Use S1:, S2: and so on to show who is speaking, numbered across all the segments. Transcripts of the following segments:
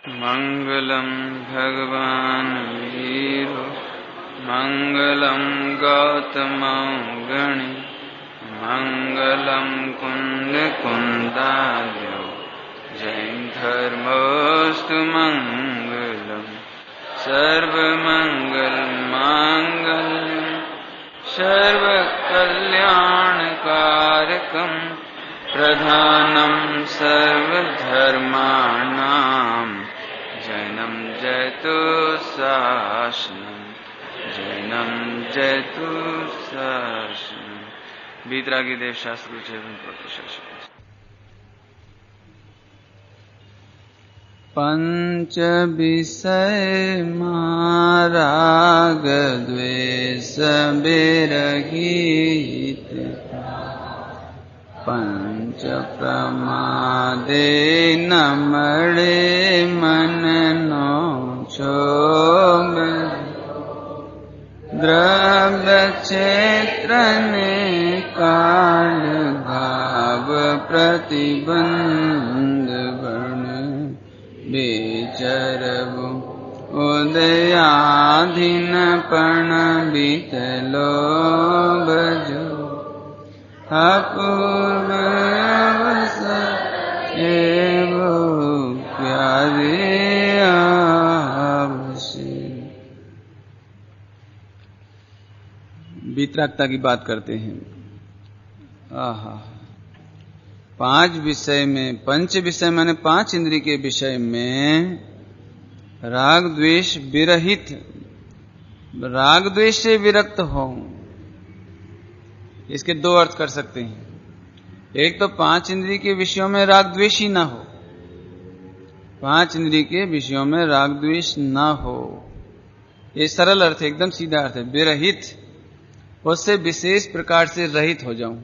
S1: मंगलम भगवान वीरो मंगलम गौतमौगणि मंगलम कुंद कुंदाद्यो जैन धर्मोस्तु मंगलम सर्वमंगल मांगल्यम सर्वकल्याणकारकम प्रधानम सर्वधर्माणां जैनम जयतु शासनम जैनम जयतु शासनम। वीतरागी देव शास्त्र पंच विषय राग द्वेष विरहित पंच प्रमादे न मरे मन नो क्षोभ द्रव्य क्षेत्र ने काल भाव प्रतिबंध वर्ण बेचरबु उदयाधीन पण बीत लोभ जो अपूर्व अवसर एवो प्यारे आवश्य। वितरागता की बात करते हैं। आहा, पांच विषय में, पंच विषय माने पांच इंद्रिय के विषय में राग द्वेष विरहित, राग द्वेष से विरक्त हो। इसके दो अर्थ कर सकते हैं। एक तो पांच इंद्रिय के विषयों में राग द्वेष ही ना हो, पांच इंद्रिय के विषयों में राग द्वेष ना हो, ये सरल अर्थ है, एकदम सीधा अर्थ है। विरहित, उससे विशेष प्रकार से रहित हो जाऊं,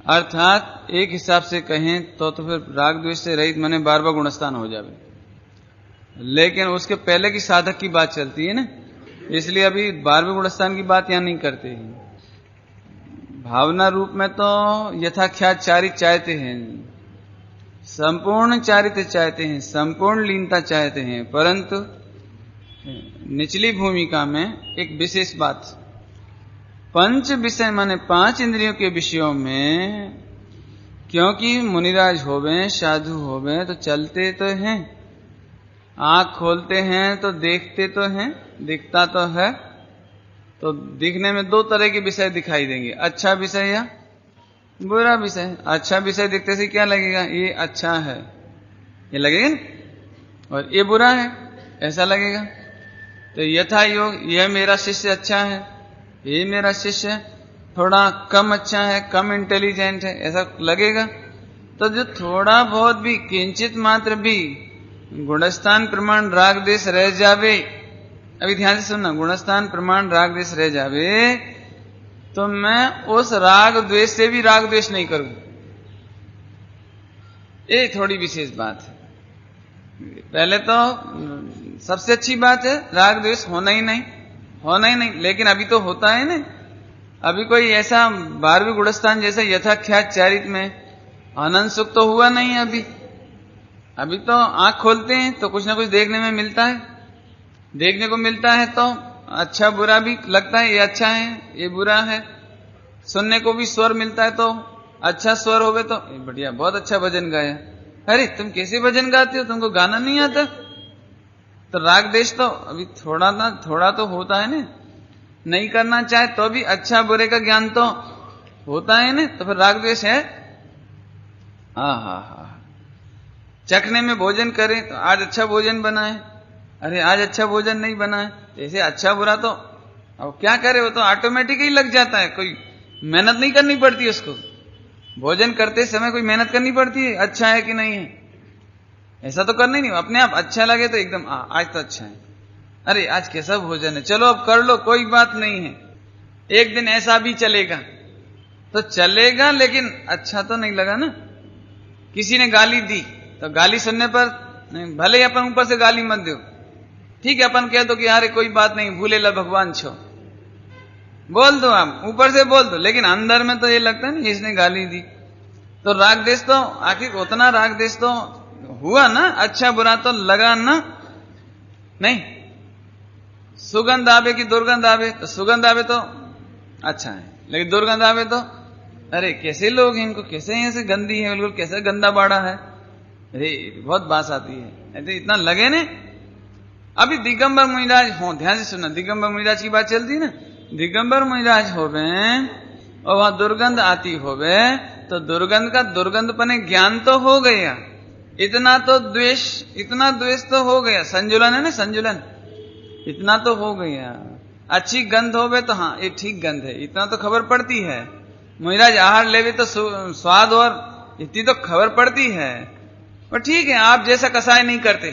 S1: अर्थात एक हिसाब से कहें तो फिर राग द्वेष से रहित माने 12वां गुणस्थान हो जावे। लेकिन उसके पहले की साधक की बात चलती है ना, इसलिए अभी 12वें गुणस्थान की बात यहां नहीं करते हैं। भावना रूप में तो यथाख्यात चारित्र चाहते हैं, संपूर्ण चारित्र चाहते हैं, संपूर्ण लीनता चाहते हैं, परंतु निचली भूमिका में एक विशेष बात, पंच विषय माने पांच इंद्रियों के विषयों में, क्योंकि मुनिराज होवे साधु होवे तो चलते तो हैं, आंख खोलते हैं तो देखते तो हैं, दिखता तो है, तो दिखने में दो तरह के विषय दिखाई देंगे, अच्छा विषय या बुरा विषय। अच्छा विषय दिखते से क्या लगेगा, ये अच्छा है, ये लगेगा ना, और ये बुरा है ऐसा लगेगा। तो यथा योग, यह मेरा शिष्य अच्छा है, ये मेरा शिष्य थोड़ा कम अच्छा है, कम इंटेलिजेंट है, ऐसा लगेगा। तो जो थोड़ा बहुत भी किंचित मात्र भी गुणस्थान प्रमाण राग देश रह जावे, अभी ध्यान से सुनना, गुणस्थान प्रमाण राग द्वेष रह जावे तो मैं उस राग द्वेष से भी राग द्वेष नहीं करूं। ये थोड़ी विशेष बात है। पहले तो सबसे अच्छी बात है राग द्वेष होना ही नहीं, होना ही नहीं, लेकिन अभी तो होता है ना। अभी कोई ऐसा 12वें गुणस्थान जैसा यथाख्यात चारित्र में आनंद सुख तो हुआ नहीं। अभी तो आंख खोलते हैं तो कुछ ना कुछ देखने में मिलता है, देखने को मिलता है तो अच्छा बुरा भी लगता है, ये अच्छा है ये बुरा है। सुनने को भी स्वर मिलता है तो अच्छा स्वर हो गए तो बढ़िया, बहुत अच्छा भजन गाया, अरे तुम कैसे भजन गाते हो, तुमको गाना नहीं आता। तो राग देश तो अभी थोड़ा ना थोड़ा तो होता है ना, नहीं करना चाहे तो भी अच्छा बुरे का ज्ञान तो होता है ना, तो फिर राग द्वेष है। हा, चखने में भोजन करें तो आज अच्छा भोजन बनाए, अरे आज अच्छा भोजन नहीं बना है, जैसे अच्छा बुरा तो अब क्या करे, वो तो ऑटोमेटिक ही लग जाता है, कोई मेहनत नहीं करनी पड़ती उसको। भोजन करते समय कोई मेहनत करनी पड़ती है अच्छा है कि नहीं है, ऐसा तो करना ही नहीं, अपने आप अच्छा लगे तो एकदम आज तो अच्छा है, अरे आज कैसा भोजन है, चलो अब कर लो कोई बात नहीं है। एक दिन ऐसा भी चलेगा तो चलेगा, लेकिन अच्छा तो नहीं लगा ना। किसी ने गाली दी तो गाली सुनने पर भले ही अपन ऊपर से गाली मत दो, ठीक है, अपन कह दो कि अरे कोई बात नहीं, भूले ला भगवान छो, बोल दो, आप ऊपर से बोल दो, लेकिन अंदर में तो ये लगता है ना इसने गाली दी। तो राग देश तो आखिर उतना राग देश तो हुआ ना, अच्छा बुरा तो लगा ना, नहीं। सुगंध आवे कि दुर्गंध आवे, तो सुगंध आवे तो अच्छा है, लेकिन दुर्गंध आवे तो अरे कैसे लोग हैं, इनको कैसे ऐसे गंदी है, बिल्कुल कैसे गंदा बाड़ा है, अरे बहुत बास आती है, ऐसे इतना लगे ने। अभी दिगंबर मुनिराज हो, ध्यान से सुनना, दिगंबर मुनिराज की बात चलती ना, दिगंबर मुनिराज होवे और वहां दुर्गंध आती होवे, तो दुर्गंध का दुर्गंध पने ज्ञान तो हो गया, इतना द्वेष तो हो गया, संजुलन है ना, संजुलन इतना तो हो गया। अच्छी गंध होवे तो हाँ ये ठीक गंध है, इतना तो खबर पड़ती है। मुनिराज आहार लेवे तो स्वाद और इतनी तो खबर पड़ती है। और ठीक है, आप जैसा कसाय नहीं करते,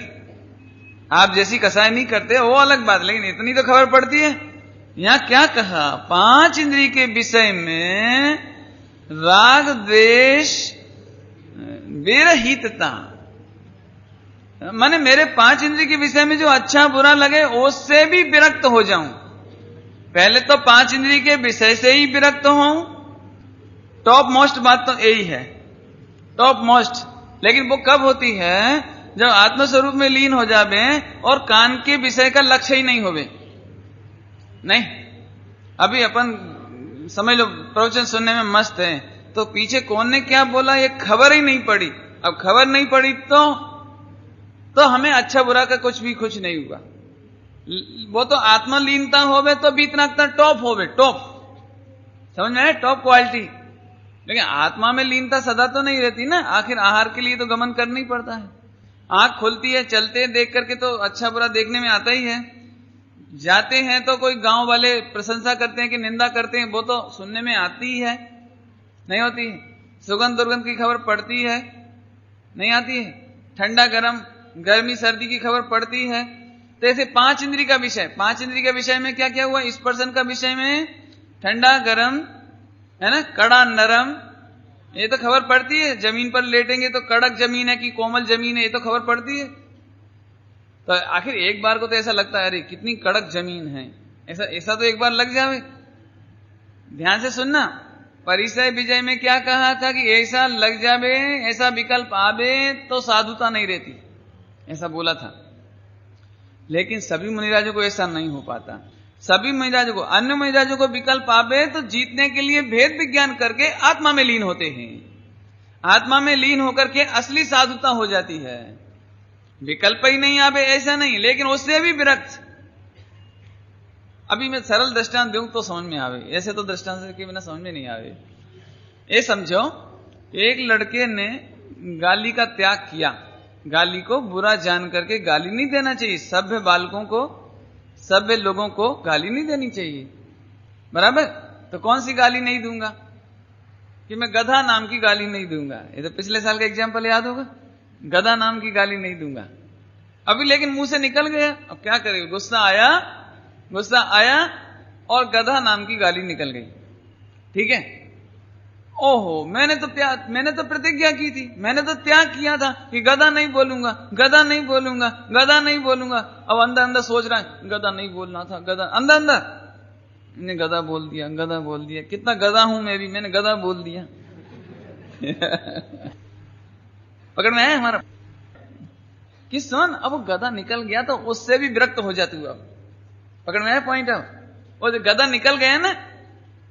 S1: आप जैसी कसाय नहीं करते वो अलग बात, लेकिन इतनी तो खबर पड़ती है। यहां क्या कहा, 5 इंद्रिय के विषय में राग द्वेष विरहितता, माने मेरे 5 इंद्रिय के विषय में जो अच्छा बुरा लगे उससे भी विरक्त हो जाऊं। पहले तो 5 इंद्रिय के विषय से ही विरक्त हूं, टॉप मोस्ट बात तो यही है, टॉप मोस्ट। लेकिन वो कब होती है, जब आत्मस्वरूप में लीन हो जावे और कान के विषय का लक्ष्य ही नहीं होवे। नहीं, अभी अपन समझ लो प्रवचन सुनने में मस्त है, तो पीछे कौन ने क्या बोला ये खबर ही नहीं पड़ी। अब खबर नहीं पड़ी तो हमें अच्छा बुरा का कुछ नहीं हुआ। वो तो आत्मलीनता होवे तो भी इतना टॉप होवे, टॉप, समझ में आए, टॉप क्वालिटी। लेकिन आत्मा में लीनता सदा तो नहीं रहती ना, आखिर आहार के लिए तो गमन करना ही पड़ता है। आंख खुलती है, चलते देख करके तो अच्छा बुरा देखने में आता ही है। जाते हैं तो कोई गांव वाले प्रशंसा करते हैं कि निंदा करते हैं, वो तो सुनने में आती ही है, नहीं होती है। सुगंध दुर्गंध की खबर पड़ती है, नहीं आती है। ठंडा गर्म, गर्मी सर्दी की खबर पड़ती है। तो ऐसे 5 इंद्रिय का विषय, 5 इंद्रिय के विषय में क्या क्या हुआ, स्पर्शन का विषय में ठंडा गर्म है ना, कड़ा नरम, ये तो खबर पड़ती है। जमीन पर लेटेंगे तो कड़क जमीन है कि कोमल जमीन है, ये तो खबर पड़ती है। तो आखिर एक बार को तो ऐसा लगता है अरे कितनी कड़क जमीन है, ऐसा तो एक बार लग जावे। ध्यान से सुनना, परिचय विजय में क्या कहा था कि ऐसा लग जावे, ऐसा विकल्प आवे तो साधुता नहीं रहती, ऐसा बोला था। लेकिन सभी मुनिराजों को ऐसा नहीं हो पाता। सभी मुनिराजों को, अन्य मुनिराजों को विकल्प आवे तो जीतने के लिए भेद विज्ञान करके आत्मा में लीन होते हैं। आत्मा में लीन होकर के असली साधुता हो जाती है। विकल्प ही नहीं आवे ऐसा नहीं, लेकिन उससे भी विरक्त। अभी मैं सरल दृष्टांत दूं तो समझ में आवे, ऐसे तो दृष्टांत के बिना समझ में नहीं आवे। ये समझो, एक लड़के ने गाली का त्याग किया। गाली को बुरा जान करके गाली नहीं देना चाहिए। सभ्य बालकों को, सभ्य लोगों को गाली नहीं देनी चाहिए, बराबर। तो कौन सी गाली नहीं दूंगा कि मैं गधा नाम की गाली नहीं दूंगा। ये तो पिछले साल का एग्जाम्पल याद होगा, गधा नाम की गाली नहीं दूंगा। अभी लेकिन मुंह से निकल गया, अब क्या करें, गुस्सा आया और गधा नाम की गाली निकल गई। ठीक है, ओहो, मैंने तो प्रतिज्ञा की थी, मैंने तो त्याग किया था कि गधा नहीं बोलूंगा, गधा नहीं बोलूंगा, गधा नहीं बोलूंगा। अब अंदर अंदर सोच रहा है गधा नहीं बोलना था, गधा, अंदर अंदर मैंने गधा बोल दिया, गधा बोल दिया। कितना गधा हूं मैं भी, मैंने गधा बोल दिया। पकड़ में है हमारा कि सुन, अब वो गधा निकल गया तो उससे भी विरक्त हो जाती हूँ। अब पकड़ में है पॉइंट। अब वो जो गधा निकल गया ना,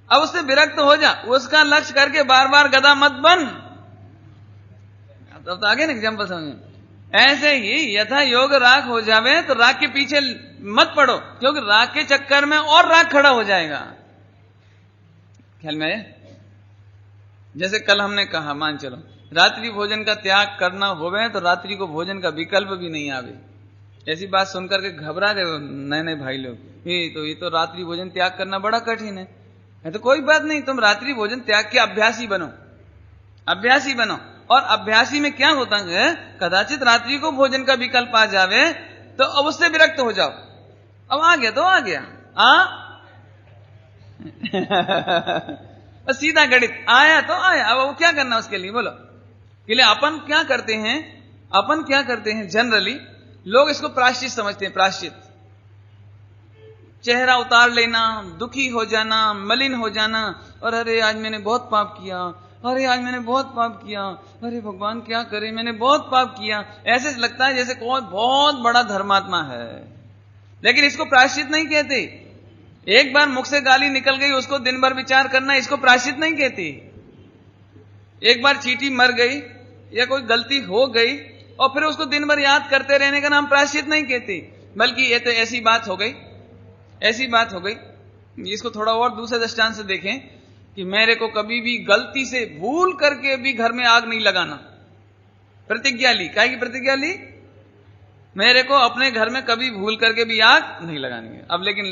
S1: अब उससे विरक्त हो जा, उसका लक्ष्य करके बार बार गधा मत बन। तो आगे ना एग्जाम्पल समझ। ऐसे ही यथा योग राग हो जावे तो राग के पीछे मत पड़ो, क्योंकि राग के चक्कर में और राग खड़ा हो जाएगा। ख्याल में आया? जैसे कल हमने कहा, मान चलो रात्रि भोजन का त्याग करना होवे तो रात्रि को भोजन का विकल्प भी नहीं आवे। ऐसी बात सुनकर के घबरा गए नए भाई लोग, ये तो रात्रि भोजन त्याग करना बड़ा कठिन है। तो कोई बात नहीं, तुम रात्रि भोजन त्याग के अभ्यासी बनो, अभ्यासी बनो। और अभ्यासी में क्या होता है, कदाचित रात्रि को भोजन का विकल्प आ जावे तो अब उससे विरक्त हो जाओ। अब आ गया तो आ गया, सीधा गणित, आया तो आया। अब वो क्या करना उसके लिए, बोलो। के लिए अपन क्या करते हैं जनरली लोग इसको प्रायश्चित समझते हैं। प्रायश्चित, चेहरा उतार लेना, दुखी हो जाना, मलिन हो जाना, और अरे आज मैंने बहुत पाप किया, अरे आज मैंने बहुत पाप किया, अरे भगवान क्या करे, मैंने बहुत पाप किया। ऐसे लगता है जैसे कोई बहुत बड़ा धर्मात्मा है, लेकिन इसको प्रायश्चित नहीं कहते। एक बार मुख से गाली निकल गई, उसको दिन भर विचार करना, इसको प्रायश्चित नहीं कहते। एक बार चींटी मर गई या कोई गलती हो गई और फिर उसको दिन भर याद करते रहने का नाम प्रायश्चित नहीं कहते, बल्कि ये तो ऐसी बात हो गई, ऐसी बात हो गई। इसको थोड़ा और दूसरे दृष्टांत से देखें कि मेरे को कभी भी गलती से भूल करके भी घर में आग नहीं लगाना, प्रतिज्ञा ली। काहे की प्रतिज्ञा ली? मेरे को अपने घर में कभी भूल करके भी आग नहीं लगानी है। अब लेकिन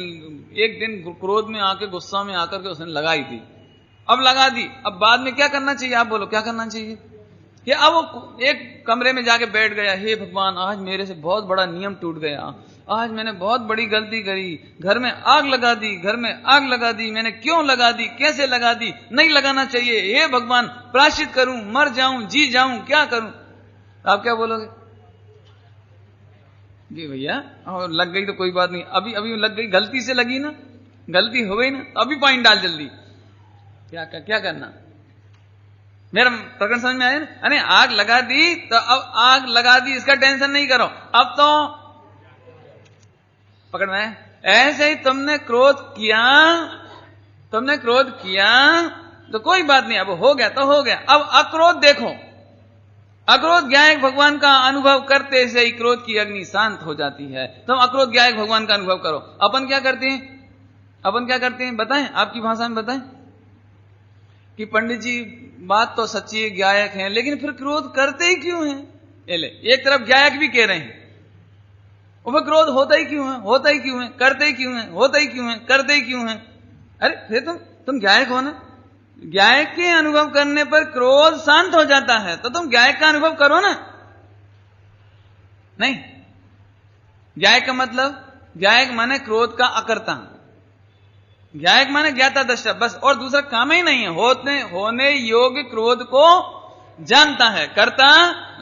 S1: एक दिन क्रोध में आके, गुस्सा में आकर के उसने लगाई थी, अब लगा दी। अब बाद में क्या करना चाहिए? आप बोलो क्या करना चाहिए? कि अब वो एक कमरे में जाके बैठ गया, हे भगवान आज मेरे से बहुत बड़ा नियम टूट गया, आज मैंने बहुत बड़ी गलती करी, घर में आग लगा दी, घर में आग लगा दी, मैंने क्यों लगा दी, कैसे लगा दी, नहीं लगाना चाहिए, हे भगवान प्रायश्चित करूं, मर जाऊं, जी जाऊं, क्या करूं? आप क्या बोलोगे? जी भैया और लग गई तो कोई बात नहीं, अभी अभी लग गई, गलती से लगी ना, गलती हो गई ना, अभी पॉइंट डाल जल्दी। क्या करना? मेरा प्रकरण समझ में आया ना? अरे आग लगा दी तो अब आग लगा दी, इसका टेंशन नहीं करो, अब तो पकड़ में। ऐसे ही तुमने क्रोध किया तो कोई बात नहीं, अब हो गया तो हो गया। अब अक्रोध देखो, अक्रोध ज्ञायक भगवान का अनुभव करते से ही क्रोध की अग्नि शांत हो जाती है। तुम अक्रोध ज्ञायक भगवान का अनुभव करो। अपन क्या करते हैं बताएं, आपकी भाषा में बताएं कि पंडित जी बात तो सच्ची है, ज्ञायक हैं, लेकिन फिर क्रोध करते ही क्यों हैं? एक तरफ ज्ञायक भी कह रहे हैं, वो क्रोध होता ही क्यों है, करते ही क्यों है? अरे फिर तुम ज्ञायक हो ना, ज्ञायक के अनुभव करने पर क्रोध शांत हो जाता है, तो तुम ज्ञायक का अनुभव करो ना। नहीं, ज्ञायक का मतलब, ज्ञायक माने क्रोध का अकर्ता, ज्ञायक माने ज्ञाता दृष्टा, बस, और दूसरा काम ही नहीं है। होने योग्य क्रोध को जानता है, करता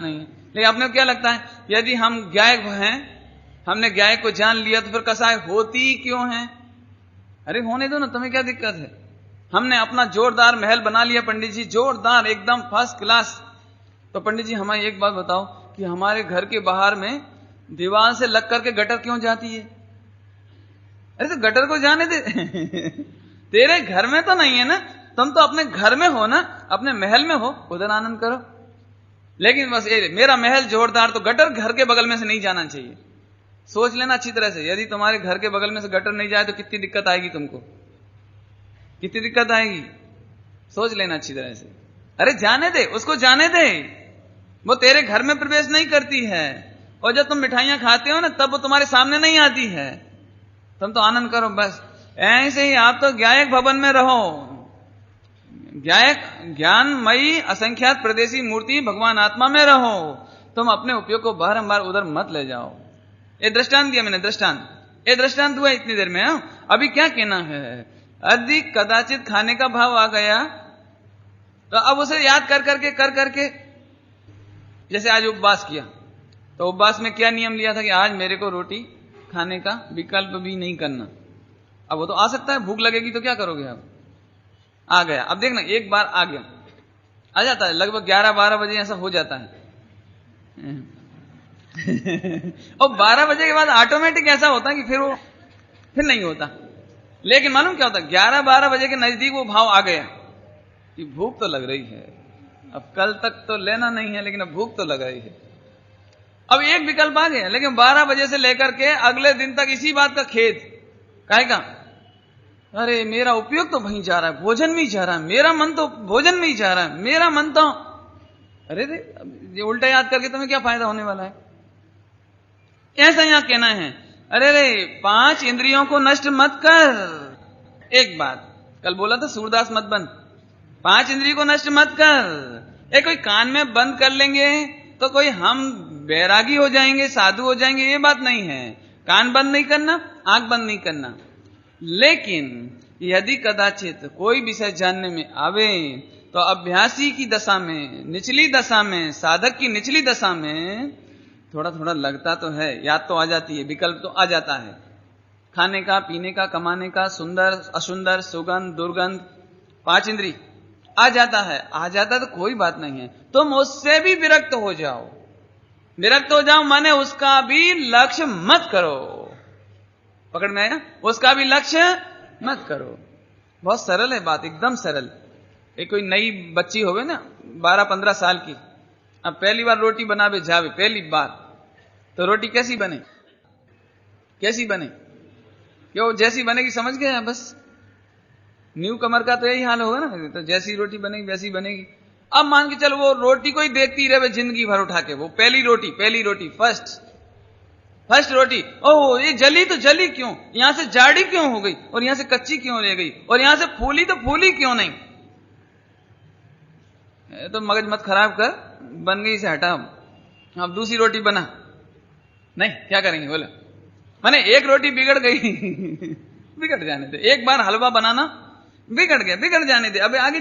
S1: नहीं। लेकिन आपने क्या लगता है, यदि हम ज्ञायक हैं, हमने ज्ञायक को जान लिया, तो फिर कसाय होती क्यों है? अरे होने दो ना, तुम्हें क्या दिक्कत है? हमने अपना जोरदार महल बना लिया पंडित जी, जोरदार एकदम फर्स्ट क्लास। तो पंडित जी हमें एक बात बताओ कि हमारे घर के बाहर में दीवार से लग करके गटर क्यों जाती है? अरे तो गटर को जाने दे तेरे घर में तो नहीं है ना, तुम तो अपने घर में हो ना, अपने महल में हो, उधर आनंद करो। लेकिन बस मेरा महल जोरदार, तो गटर घर के बगल में से नहीं जाना चाहिए। सोच लेना अच्छी तरह से, यदि तुम्हारे घर के बगल में से गटर नहीं जाए तो कितनी दिक्कत आएगी तुमको, कितनी दिक्कत आएगी, सोच लेना अच्छी तरह से। अरे जाने दे, उसको जाने दे, वो तेरे घर में प्रवेश नहीं करती है, और जब तुम मिठाइयां खाते हो ना, तब वो तुम्हारे सामने नहीं आती है, तुम तो आनंद करो बस। ऐसे ही आप तो ज्ञायक भवन में रहो, ज्ञायक ज्ञानमयी असंख्यात प्रदेशी मूर्ति भगवान आत्मा में रहो, तुम अपने उपयोग को बारंबार उधर मत ले जाओ। ये दृष्टांत दिया मैंने, दृष्टांत हुआ इतनी देर में। अभी क्या कहना है, अधिक कदाचित खाने का भाव आ गया, तो अब उसे याद कर करके जैसे आज उपवास किया, तो उपवास में क्या नियम लिया था कि आज मेरे को रोटी खाने का विकल्प भी नहीं करना। अब वो तो आ सकता है, भूख लगेगी तो क्या करोगे? अब आ गया, अब देखना एक बार आ गया, आ जाता है लगभग 11-12 बजे ऐसा हो जाता है और 12 बजे के बाद ऑटोमेटिक ऐसा होता है कि फिर नहीं होता। लेकिन मालूम क्या होता है, 11-12 बजे के नजदीक वो भाव आ गया कि भूख तो लग रही है, अब कल तक तो लेना नहीं है, लेकिन अब भूख तो लग रही है। अब एक विकल्प आ गया, लेकिन 12 बजे से लेकर के अगले दिन तक इसी बात का खेद, काहे का? अरे मेरा उपयोग तो वहीं जा रहा है, भोजन में ही जा रहा है, मेरा मन तो भोजन में ही जा रहा है, मेरा मन तो, अरे ये उल्टा याद करके तुम्हें क्या फायदा होने वाला है? ऐसा यहां कहना है, अरे 5 इंद्रियों को नष्ट मत कर। एक बात कल बोला था, सूरदास मत बन, 5 इंद्रियों को नष्ट मत कर। कोई कान में बंद कर लेंगे तो कोई हम बैरागी हो जाएंगे, साधु हो जाएंगे, ये बात नहीं है। कान बंद नहीं करना, आंख बंद नहीं करना, लेकिन यदि कदाचित कोई विषय जानने में आवे तो अभ्यासी की दशा में, निचली दशा में, साधक की निचली दशा में थोड़ा थोड़ा लगता तो है, याद तो आ जाती है, विकल्प तो आ जाता है, खाने का, पीने का, कमाने का, सुंदर असुंदर, सुगंध दुर्गंध, 5 इंद्री। आ जाता है तो कोई बात नहीं है, तुम उससे भी विरक्त हो जाओ। विरक्त हो जाओ माने उसका भी लक्ष्य मत करो। पकड़ में आया? उसका भी लक्ष्य मत करो। बहुत सरल है बात, एकदम सरल। एक कोई नई बच्ची होवे ना 12-15 साल की, अब पहली बार रोटी बनावे जावे, पहली बार, तो रोटी कैसी बने? कैसी बने? क्यों जैसी बनेगी समझ गए? बस न्यू कमर का तो यही हाल होगा ना, तो जैसी रोटी बनेगी वैसी बनेगी। अब मान के चलो वो रोटी को ही देखती रहे जिंदगी भर उठा के, वो पहली रोटी फर्स्ट रोटी, ओह ये जली तो जली क्यों, यहां से जाड़ी क्यों हो गई, और यहां से कच्ची क्यों रह गई, और यहां से फूली तो फूली क्यों नहीं। तो मगज मत खराब कर, बन गई से हटा, अब दूसरी रोटी बना। नहीं, क्या करेंगे बोले, माने एक रोटी बिगड़ गई बिगड़ जाने दे। एक बार हलवा बनाना बिगड़ गया, बिगड़ जाने दे, अबे आगे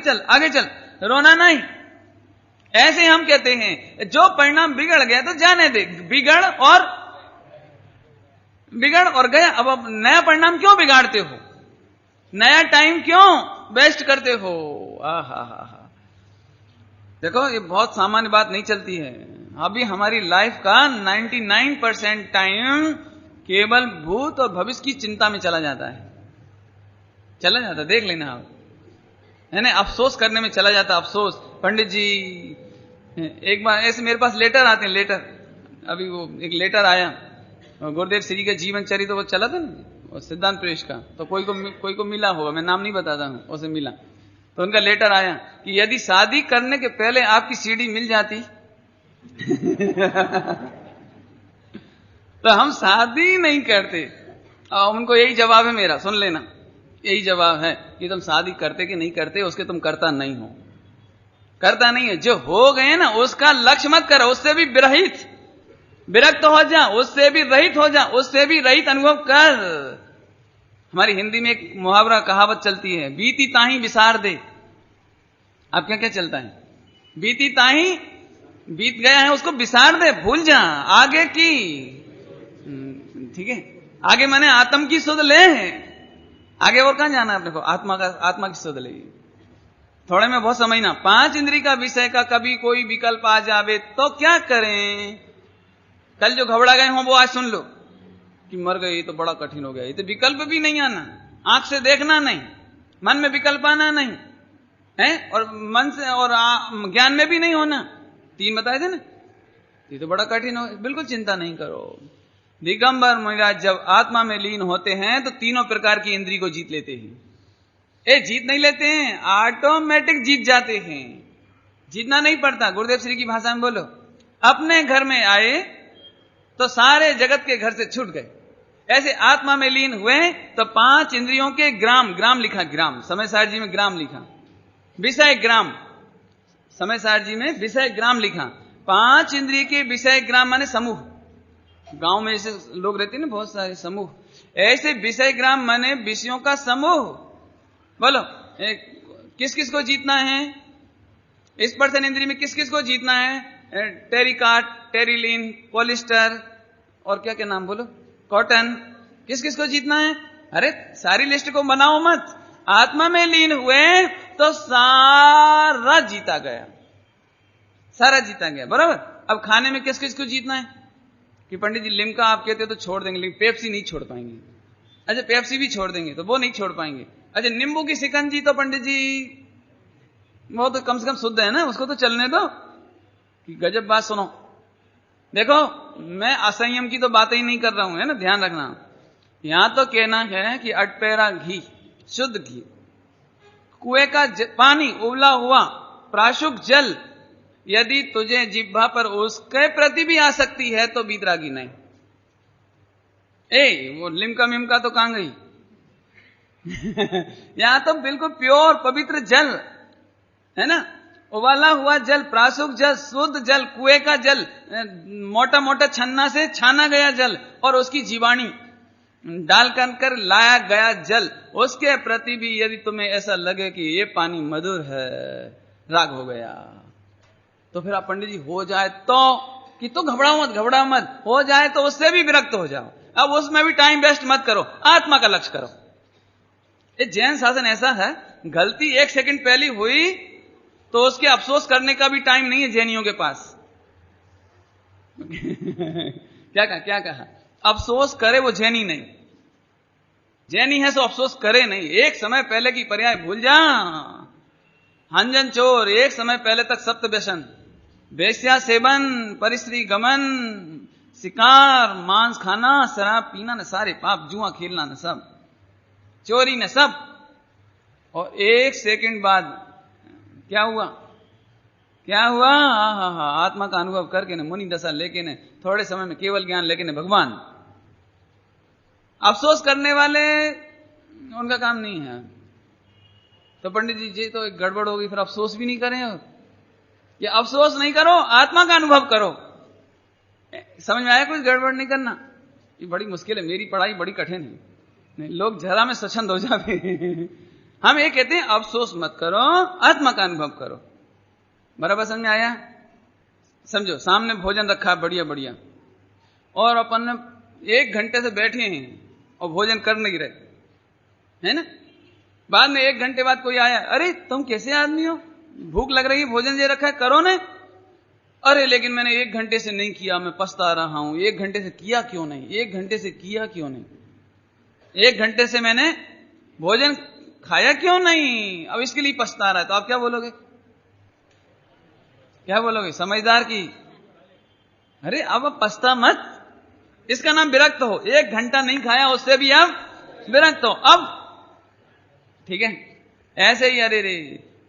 S1: चल, रोना नहीं। ऐसे हम कहते हैं जो परिणाम बिगड़ गया तो जाने दे, बिगड़ और गया। अब नया परिणाम क्यों बिगाड़ते हो, नया टाइम क्यों वेस्ट करते हो? आहा, देखो ये बहुत सामान्य बात नहीं चलती है। अभी हमारी लाइफ का 99% टाइम केवल भूत और भविष्य की चिंता में चला जाता है, देख लेना आप, है ना, अफसोस करने में चला जाता। अफसोस, पंडित जी एक बार ऐसे मेरे पास लेटर आते हैं, लेटर, अभी वो एक लेटर आया गुरुदेव श्री के जीवन चरित्र, तो वो चला था ना सिद्धांत प्रवेश का, तो कोई को मिला होगा, मैं नाम नहीं बताता हूं, उसे मिला, तो उनका लेटर आया कि यदि शादी करने के पहले आपकी सीडी मिल जाती तो हम शादी नहीं करते। और उनको यही जवाब है मेरा, सुन लेना, यही जवाब है कि तुम शादी करते कि नहीं करते उसके तुम करता नहीं हो, करता नहीं है। जो हो गए ना उसका लक्ष्य मत करो, उससे भी विरक्त हो जा, उससे भी रहित हो जा, उससे भी रहित अनुभव कर। हमारी हिंदी में एक मुहावरा कहावत चलती है, बीती ताही विसार दे। अब क्या क्या चलता है, बीती ताही, बीत गया है उसको विसार दे, भूल जा, आगे की, ठीक है, आगे माने आत्म की सुध ले, आगे और कहां जाना है अपने को, आत्मा की सुध ले। थोड़े में बहुत समझना, 5 इंद्रिय का विषय का कभी कोई विकल्प आ जावे तो क्या करें? कल जो घबरा गए हो वो आज सुन लो कि मर गए, तो बड़ा कठिन हो गया। ये तो विकल्प भी नहीं आना, आंख से देखना नहीं, मन में विकल्प आना नहीं है, और मन से और ज्ञान में भी नहीं होना, 3 बताए थे ना, ये तो बड़ा कठिन हो। बिल्कुल चिंता नहीं करो। दिगंबर महाराज जब आत्मा में लीन होते हैं तो तीनों प्रकार की इंद्रिय को जीत लेते हैं। जीत नहीं लेते हैं, ऑटोमेटिक जीत जाते हैं, जीतना नहीं पड़ता। गुरुदेव श्री की भाषा में बोलो, अपने घर में आए तो सारे जगत के घर से छूट गए। ऐसे आत्मा में लीन हुए तो 5 इंद्रियों के ग्राम लिखा, ग्राम, समय सार जी में ग्राम लिखा, विषय ग्राम, समय सार जी में विषय ग्राम लिखा। 5 इंद्रिय के विषय ग्राम माने समूह, गांव में ऐसे लोग रहते हैं ना बहुत सारे समूह, ऐसे विषय ग्राम माने विषयों का समूह। बोलो किस किस को जीतना है इस पर्सन इंद्रिय में, किस किस को जीतना है? टेरिकाट, टेरिलीन, पॉलिस्टर और क्या क्या नाम बोलो, कॉटन, किस किस को जीतना है? अरे सारी लिस्ट को बनाओ मत, आत्मा में लीन हुए तो सारा जीता गया, सारा जीता गया, बराबर। अब खाने में किस किस को जीतना है कि पंडित जी लिम्का आप कहते तो छोड़ देंगे, लेकिन पेप्सी नहीं छोड़ पाएंगे। अच्छा पेप्सी भी छोड़ देंगे तो वो नहीं छोड़ पाएंगे। अच्छा नींबू की शिकंजी तो पंडित जी वो तो कम से कम शुद्ध है ना, उसको तो चलने दो। कि गजब बात सुनो, देखो मैं असंयम की तो बात ही नहीं कर रहा हूं, है ना, ध्यान रखना। यहां तो कहना है कि अटपेरा घी, शुद्ध घी, कुएं का पानी, उबला हुआ प्राशुक जल, यदि तुझे जिह्वा पर उसके प्रति भी आ सकती है तो बीतरागी नहीं। वो लिमका मिमका तो कहां गई यहां तो बिल्कुल प्योर पवित्र जल है ना, उबाला हुआ जल, प्राशुक जल, शुद्ध जल, कुएं का जल, मोटा मोटा छन्ना से छाना गया जल और उसकी जीवाणी डाल कर लाया गया जल, उसके प्रति भी यदि तुम्हें ऐसा लगे कि ये पानी मधुर है, राग हो गया, तो फिर आप पंडित जी हो जाए तो कि तो घबराओ मत, हो जाए तो उससे भी विरक्त हो जाओ। अब उसमें भी टाइम वेस्ट मत करो, आत्मा का लक्ष्य करो। ये जैन शासन ऐसा है, गलती 1 सेकंड पहले हुई तो उसके अफसोस करने का भी टाइम नहीं है जैनियों के पास। क्या कहा? अफसोस करे वो जैनी नहीं। जैनी है सो अफसोस करे नहीं। एक समय पहले की पर्याय भूल जा। हंजन चोर, एक समय पहले तक सप्त व्यसन, वेश्या सेवन, परिस्त्री गमन, शिकार, मांस खाना, शराब पीना, न सारे पाप, जुआ खेलना न सब, चोरी न सब। और एक सेकंड बाद क्या हुआ? आत्मा का अनुभव करके न, मुनि दशा लेके न, थोड़े समय में केवल ज्ञान लेके न भगवान। अफसोस करने वाले उनका काम नहीं है। तो पंडित जी तो एक गड़बड़ होगी, फिर अफसोस भी नहीं करें। ये अफसोस नहीं करो, आत्मा का अनुभव करो। समझ में आया? कुछ गड़बड़ नहीं करना। ये बड़ी मुश्किल है, मेरी पढ़ाई बड़ी कठिन है, नहीं लोग जरा में स्वच्छंद हो जाते। हम ये कहते हैं अफसोस मत करो, आत्मा का अनुभव करो। बराबर समझ में आया? समझो, सामने भोजन रखा है बढ़िया बढ़िया, और अपन 1 घंटे से बैठे हैं और भोजन कर नहीं रहे, है ना? बाद में 1 घंटे बाद कोई आया, अरे तुम कैसे आदमी हो, भूख लग रही है, भोजन ये रखा है, करो ना। अरे लेकिन मैंने 1 घंटे से नहीं किया, मैं पछता रहा हूं। 1 घंटे से किया क्यों नहीं? 1 घंटे से किया क्यों नहीं? 1 घंटे से मैंने भोजन खाया क्यों नहीं? अब इसके लिए पछता रहा है। तो आप क्या बोलोगे? क्या बोलोगे? समझदार की अरे अब पछता मत, इसका नाम विरक्त हो। 1 घंटा नहीं खाया, उससे भी अब विरक्त हो। अब ठीक है। ऐसे ही अरे रे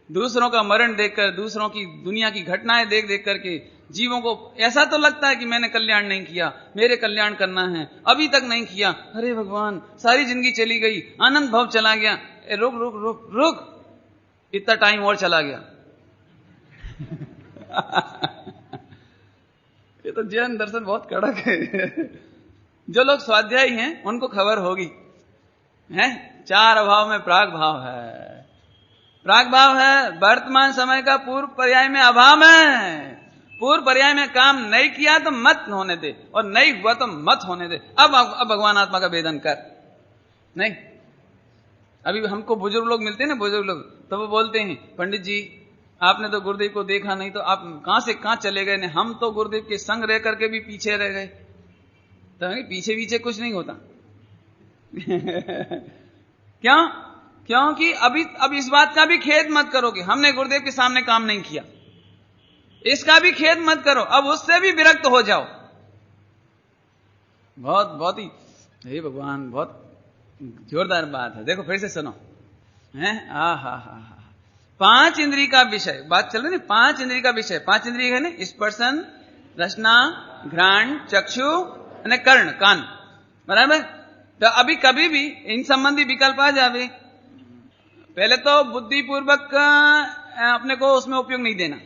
S1: दूसरों का मरण देखकर, दूसरों की दुनिया की घटनाएं देख देख करके जीवों को ऐसा तो लगता है कि मैंने कल्याण नहीं किया, मेरे कल्याण करना है, अभी तक नहीं किया। अरे भगवान, सारी जिंदगी चली गई, आनंद भाव चला गया। रुक रुक रुक रुक, इतना टाइम और चला गया। ये तो जैन दर्शन बहुत कड़क है। जो लोग स्वाध्यायी हैं उनको खबर होगी, है 4 अभाव में प्राग भाव है। प्राग भाव है वर्तमान समय का, पूर्व पर्याय में अभाव है। पूर्व पर्याय में काम नहीं किया तो मत होने दे, और नहीं हुआ तो मत होने दे। अब भगवान आत्मा का वेदन कर। नहीं, अभी हमको बुजुर्ग लोग मिलते हैं ना, बुजुर्ग लोग, तो वो बोलते हैं, पंडित जी आपने तो गुरुदेव को देखा नहीं, तो आप कहां से कहां चले गए? हम तो गुरुदेव के संग रह करके भी पीछे रह गए। तो पीछे पीछे कुछ नहीं होता। क्यों? क्योंकि अब इस बात का भी खेद मत करो कि हमने गुरुदेव के सामने काम नहीं किया। इसका भी खेद मत करो, अब उससे भी विरक्त हो जाओ। बहुत ही हे भगवान, बहुत जोरदार बात है। देखो फिर से सुनो, हैं? हा 5 इंद्रिय का विषय बात चल रही है। 5 इंद्रिय का विषय, 5 इंद्रिय है ना, स्पर्शन, रसना, घ्राण, चक्षु, कर्ण, कान। बराबर? तो अभी कभी भी इन संबंधी विकल्प आ जावे, पहले तो बुद्धिपूर्वक अपने को उसमें उपयोग नहीं देना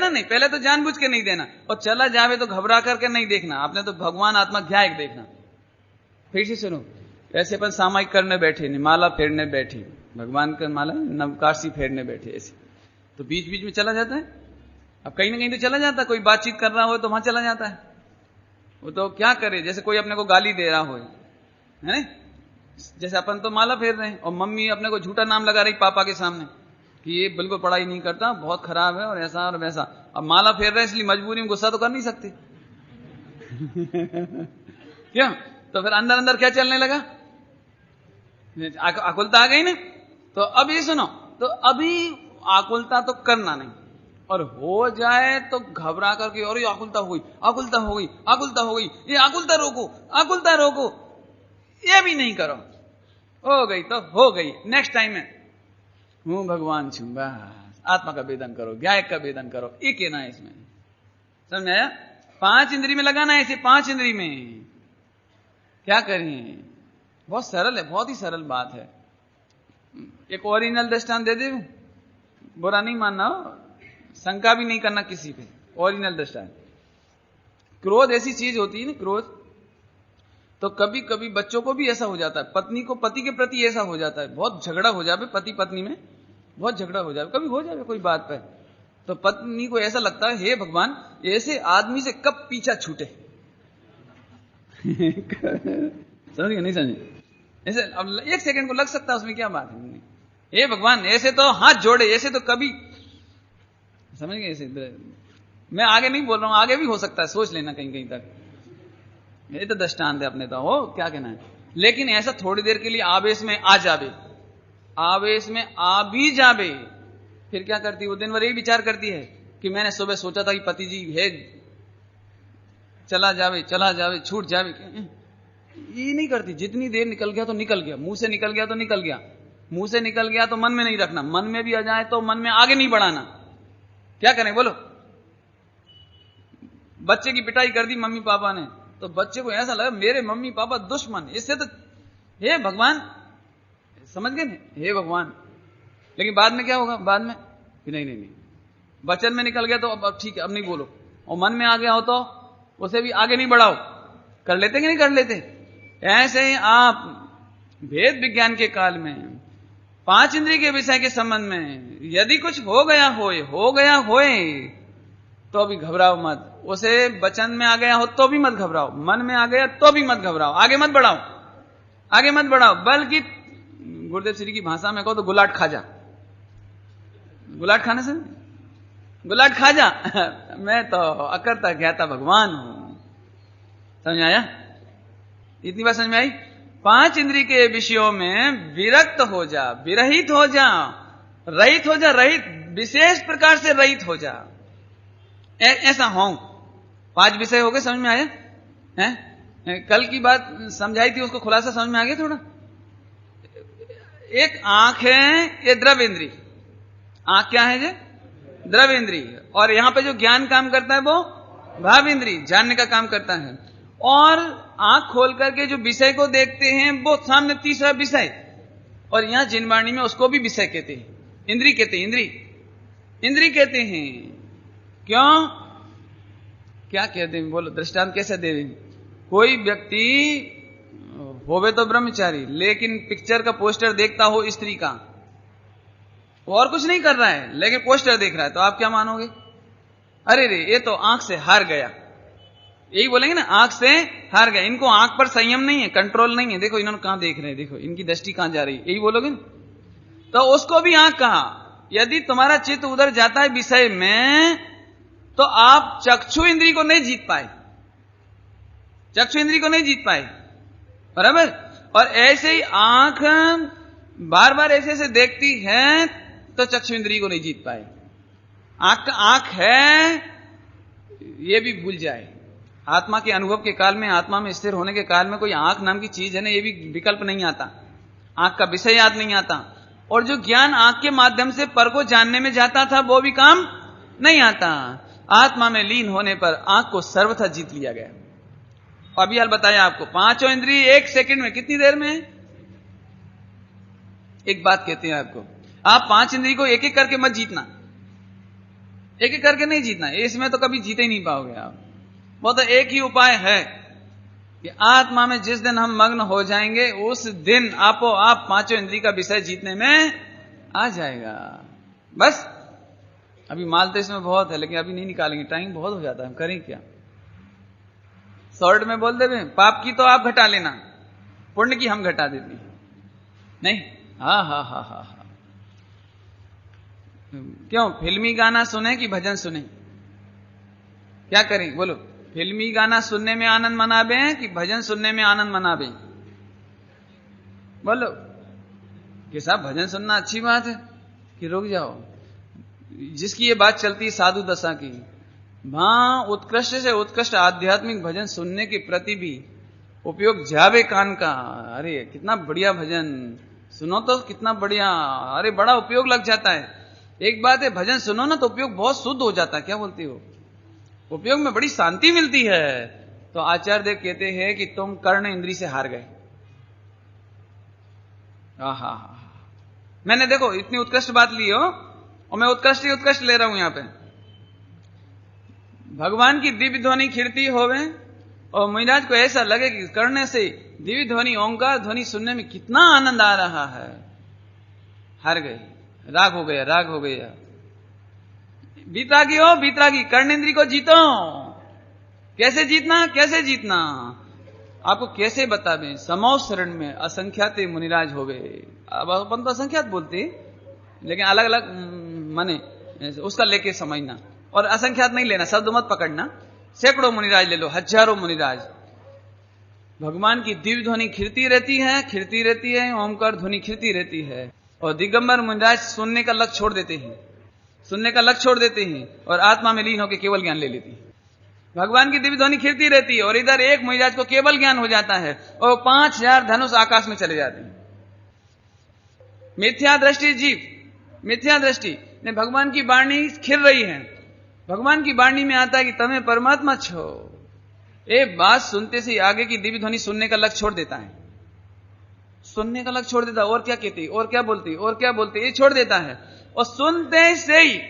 S1: नहीं, पहले तो जानबूझ के नहीं देना, और चला जावे तो घबरा करके नहीं देखना। आपने तो भगवान आत्मा ध्यान देखना। फिर से सुनो, ऐसे अपन सामायिक करने बैठे नहीं, माला फेरने बैठी, भगवान का माला नवकाशी फेरने बैठे, ऐसे तो बीच बीच में चला जाता है। अब कहीं ना कहीं तो चला जाता है, कोई बातचीत कर रहा हो तो वहां चला जाता है। वो तो क्या करे, जैसे कोई अपने को गाली दे रहा हो, है ना? जैसे अपन तो माला फेर रहे हैं और मम्मी अपने को झूठा नाम लगा रही पापा के सामने कि ये बिल्कुल पढ़ाई नहीं करता, बहुत खराब है, और ऐसा और वैसा। अब माला फेर रहे इसलिए मजबूरी में गुस्सा तो कर नहीं सकते। क्यों? तो फिर अंदर अंदर क्या चलने लगा? आकुलता आ गई ना। तो अब ये सुनो, तो अभी आकुलता तो करना नहीं, और हो जाए तो घबरा करके, और ये आकुलता हो गई, आकुलता हो गई, आकुलता हो गई, ये आकुलता रोको, आकुलता रोको, ये भी नहीं करो। हो गई तो हो गई, नेक्स्ट टाइम में हूं भगवान छू, बस आत्मा का वेदन करो, गायक का वेदन करो। एक है ना इसमें, समझ में आया? 5 इंद्री में लगाना है, इसे 5 इंद्री में क्या करें? बहुत सरल है, बहुत ही सरल बात है। एक ओरिजिनल दृष्टांत दे दे, बुरा नहीं मानना, शंका भी नहीं करना किसी पे। ओरिजिनल दृष्टांत, क्रोध ऐसी चीज होती है ना, क्रोध तो कभी कभी बच्चों को भी ऐसा हो जाता है, पत्नी को पति के प्रति ऐसा हो जाता है, बहुत झगड़ा हो जाए, पति पत्नी में बहुत झगड़ा हो जाए, कभी हो जाए कोई बात पे, तो पत्नी को ऐसा लगता है, हे भगवान ऐसे आदमी से कब पीछा छूटे। समझिए नहीं समझे? ऐसे अब 1 सेकंड को लग सकता है, उसमें क्या बात है? हे भगवान ऐसे तो हाथ जोड़े, ऐसे तो कभी समझ गए? इसे मैं आगे नहीं बोल रहा हूं, आगे भी हो सकता है, सोच लेना कहीं कहीं तक। ये तो दृष्टांत है अपने तो, हो क्या कहना है। लेकिन ऐसा थोड़ी देर के लिए आवेश में आ जावे, आवेश में आ भी जावे, फिर क्या करती है वो? दिन भर यही विचार करती है कि मैंने सुबह सोचा था कि पति जी है, चला जावे छूट जावे। ये नहीं करती। जितनी देर निकल गया तो निकल गया, मुंह से निकल गया तो निकल गया, मुंह से निकल गया तो मन में नहीं रखना, मन में भी आ जाए तो मन में आगे नहीं बढ़ाना। क्या करें बोलो? बच्चे की पिटाई कर दी मम्मी पापा ने, तो बच्चे को ऐसा लगा मेरे मम्मी पापा दुश्मन, इससे तो हे भगवान, समझ गए ना, हे भगवान। लेकिन बाद में क्या होगा? बाद में नहीं, वचन में निकल गया तो अब ठीक है, अब नहीं बोलो, और मन में आ गया हो तो उसे भी आगे नहीं बढ़ाओ। कर लेते कि नहीं कर लेते? ऐसे ही आप भेद विज्ञान के काल में 5 इंद्रिय के विषय के संबंध में यदि कुछ हो गया होए तो भी घबराओ मत। उसे वचन में आ गया हो तो भी मत घबराओ, मन में आ गया तो भी मत घबराओ, आगे मत बढ़ाओ, बल्कि गुरुदेव श्री की भाषा में कहो तो गुलाट खा जा। गुलाट खाने से गुलाट खा जा मैं तो अकर्ता ज्ञाता भगवान हूं। समझ आया? इतनी बात समझ में आई? 5 इंद्रिय के विषयों में विरक्त हो जा, विरहित हो जा, रहित हो जा, रहित विशेष प्रकार से रहित हो जा। ऐसा हो 5 विषय हो गए, समझ में आया? हैं? कल की बात समझाई थी, उसको खुलासा समझ में आ गया थोड़ा? एक आंख है, ये द्रव्य इंद्रिय। आंख क्या है? द्रव्य इंद्रिय। और यहां पे जो ज्ञान काम करता है वो भाव इंद्रिय, जानने का काम करता है। और आंख खोल करके जो विषय को देखते हैं वो सामने तीसरा विषय, और यहां जिनवाणी में उसको भी विषय कहते हैं, इंद्रिय कहते हैं, इंद्रिय कहते हैं। क्यों? क्या कहते हैं बोलो? दृष्टांत कैसे दे दें? कोई व्यक्ति होवे तो ब्रह्मचारी, लेकिन पिक्चर का पोस्टर देखता हो स्त्री का, और कुछ नहीं कर रहा है लेकिन पोस्टर देख रहा है, तो आप क्या मानोगे? अरे रे, ये तो आंख से हार गया। यही बोलेंगे ना, आंख से हार गया। इनको आंख पर संयम नहीं है, कंट्रोल नहीं है। देखो इन्होंने कहां देख रहे हैं, देखो इनकी दृष्टि कहां जा रही है, यही बोलोगे ना? तो उसको भी आंख कहा। यदि तुम्हारा चित्त उधर जाता है विषय में, तो आप चक्षु इंद्रिय को नहीं जीत पाए, बराबर? और ऐसे ही आंख बार बार ऐसे देखती है तो चक्षु इंद्रिय को नहीं जीत पाए। आंख है ये भी भूल जाए। आत्मा के अनुभव के काल में, आत्मा में स्थिर होने के काल में कोई आंख नाम की चीज है ना, ये भी विकल्प नहीं आता, आंख का विषय याद नहीं आता। और जो ज्ञान आंख के माध्यम से पर को जानने में जाता था वो भी काम नहीं आता। आत्मा में लीन होने पर आंख को सर्वथा जीत लिया गया। अभी हाल बताया आपको, 5 इंद्रिय 1 सेकंड में, कितनी देर में? एक बात कहते हैं आपको, आप 5 इंद्रिय को एक एक करके मत जीतना, एक एक करके नहीं जीतना, इसमें तो कभी जीते ही नहीं पाओगे आप। वो तो एक ही उपाय है कि आत्मा में जिस दिन हम मग्न हो जाएंगे उस दिन आपो आप 5 इंद्रिय का विषय जीतने में आ जाएगा। बस अभी माल तो इसमें बहुत है, लेकिन अभी नहीं निकालेंगे, टाइम बहुत हो जाता है, हम करें क्या? शॉर्ट में बोल दे, पाप की तो आप घटा लेना, पुण्य की हम घटा देते हैं। नहीं, हा। क्यों? फिल्मी गाना सुने कि भजन सुने? क्या करें बोलो? फिल्मी गाना सुनने में आनंद मनाबे कि भजन सुनने में आनंद मनाबे? बोलो कि साहब भजन सुनना अच्छी बात है कि रुक जाओ। जिसकी ये बात चलती है साधु दशा की, वहां उत्कृष्ट से उत्कृष्ट आध्यात्मिक भजन सुनने के प्रति भी उपयोग जावे कान का। अरे कितना बढ़िया भजन सुनो तो, कितना बढ़िया, अरे बड़ा उपयोग लग जाता है। एक बात है, भजन सुनो ना तो उपयोग बहुत शुद्ध हो जाता है। क्या बोलती हो? उपयोग में बड़ी शांति मिलती है। तो आचार्य देव कहते हैं कि तुम कर्ण इंद्रिय से हार गए। आहा, मैंने देखो इतनी उत्कृष्ट बात ली हो, और मैं उत्कृष्ट ले रहा हूं यहां पे। भगवान की दिव्य ध्वनि खिड़ती होवे और महाराज को ऐसा लगे कि करने से दिव्य ध्वनि, ओंकार ध्वनि सुनने में कितना आनंद आ रहा है। हार गए, राग हो गया। बीतरागी कर्णेंद्री को जीतो। कैसे जीतना? आपको कैसे बता दें? समौ शरण में असंख्याते मुनिराज हो गए। अब अपन तो असंख्यात बोलते, लेकिन अलग अलग माने उसका लेके समझना, और असंख्यात नहीं लेना, शब्द मत पकड़ना। सैकड़ों मुनिराज ले लो, हजारों मुनिराज, भगवान की दिव्य ध्वनि खिरती रहती है, ओमकार ध्वनि खिरती रहती है, और दिगंबर मुनिराज सुनने का लक्ष्य छोड़ देते हैं और आत्मा में लीन होकर केवल ज्ञान ले लेती है। भगवान की दिव्य ध्वनि खिरती रहती है और इधर एक मुनिराज को केवल ज्ञान हो जाता है और 5000 धनुष आकाश में चले जाते हैं। मिथ्या दृष्टि जीव, मिथ्या दृष्टि ने भगवान की वाणी खिर रही है, भगवान की वाणी में आता है कि तमें परमात्मा छो। एक बात सुनते से आगे की दिव्य ध्वनि सुनने का लक्ष्य छोड़ देता है, सुनने का लक्ष्य छोड़ देता है, और क्या कहती, और क्या बोलती, ये छोड़ देता है, और सुनते से ही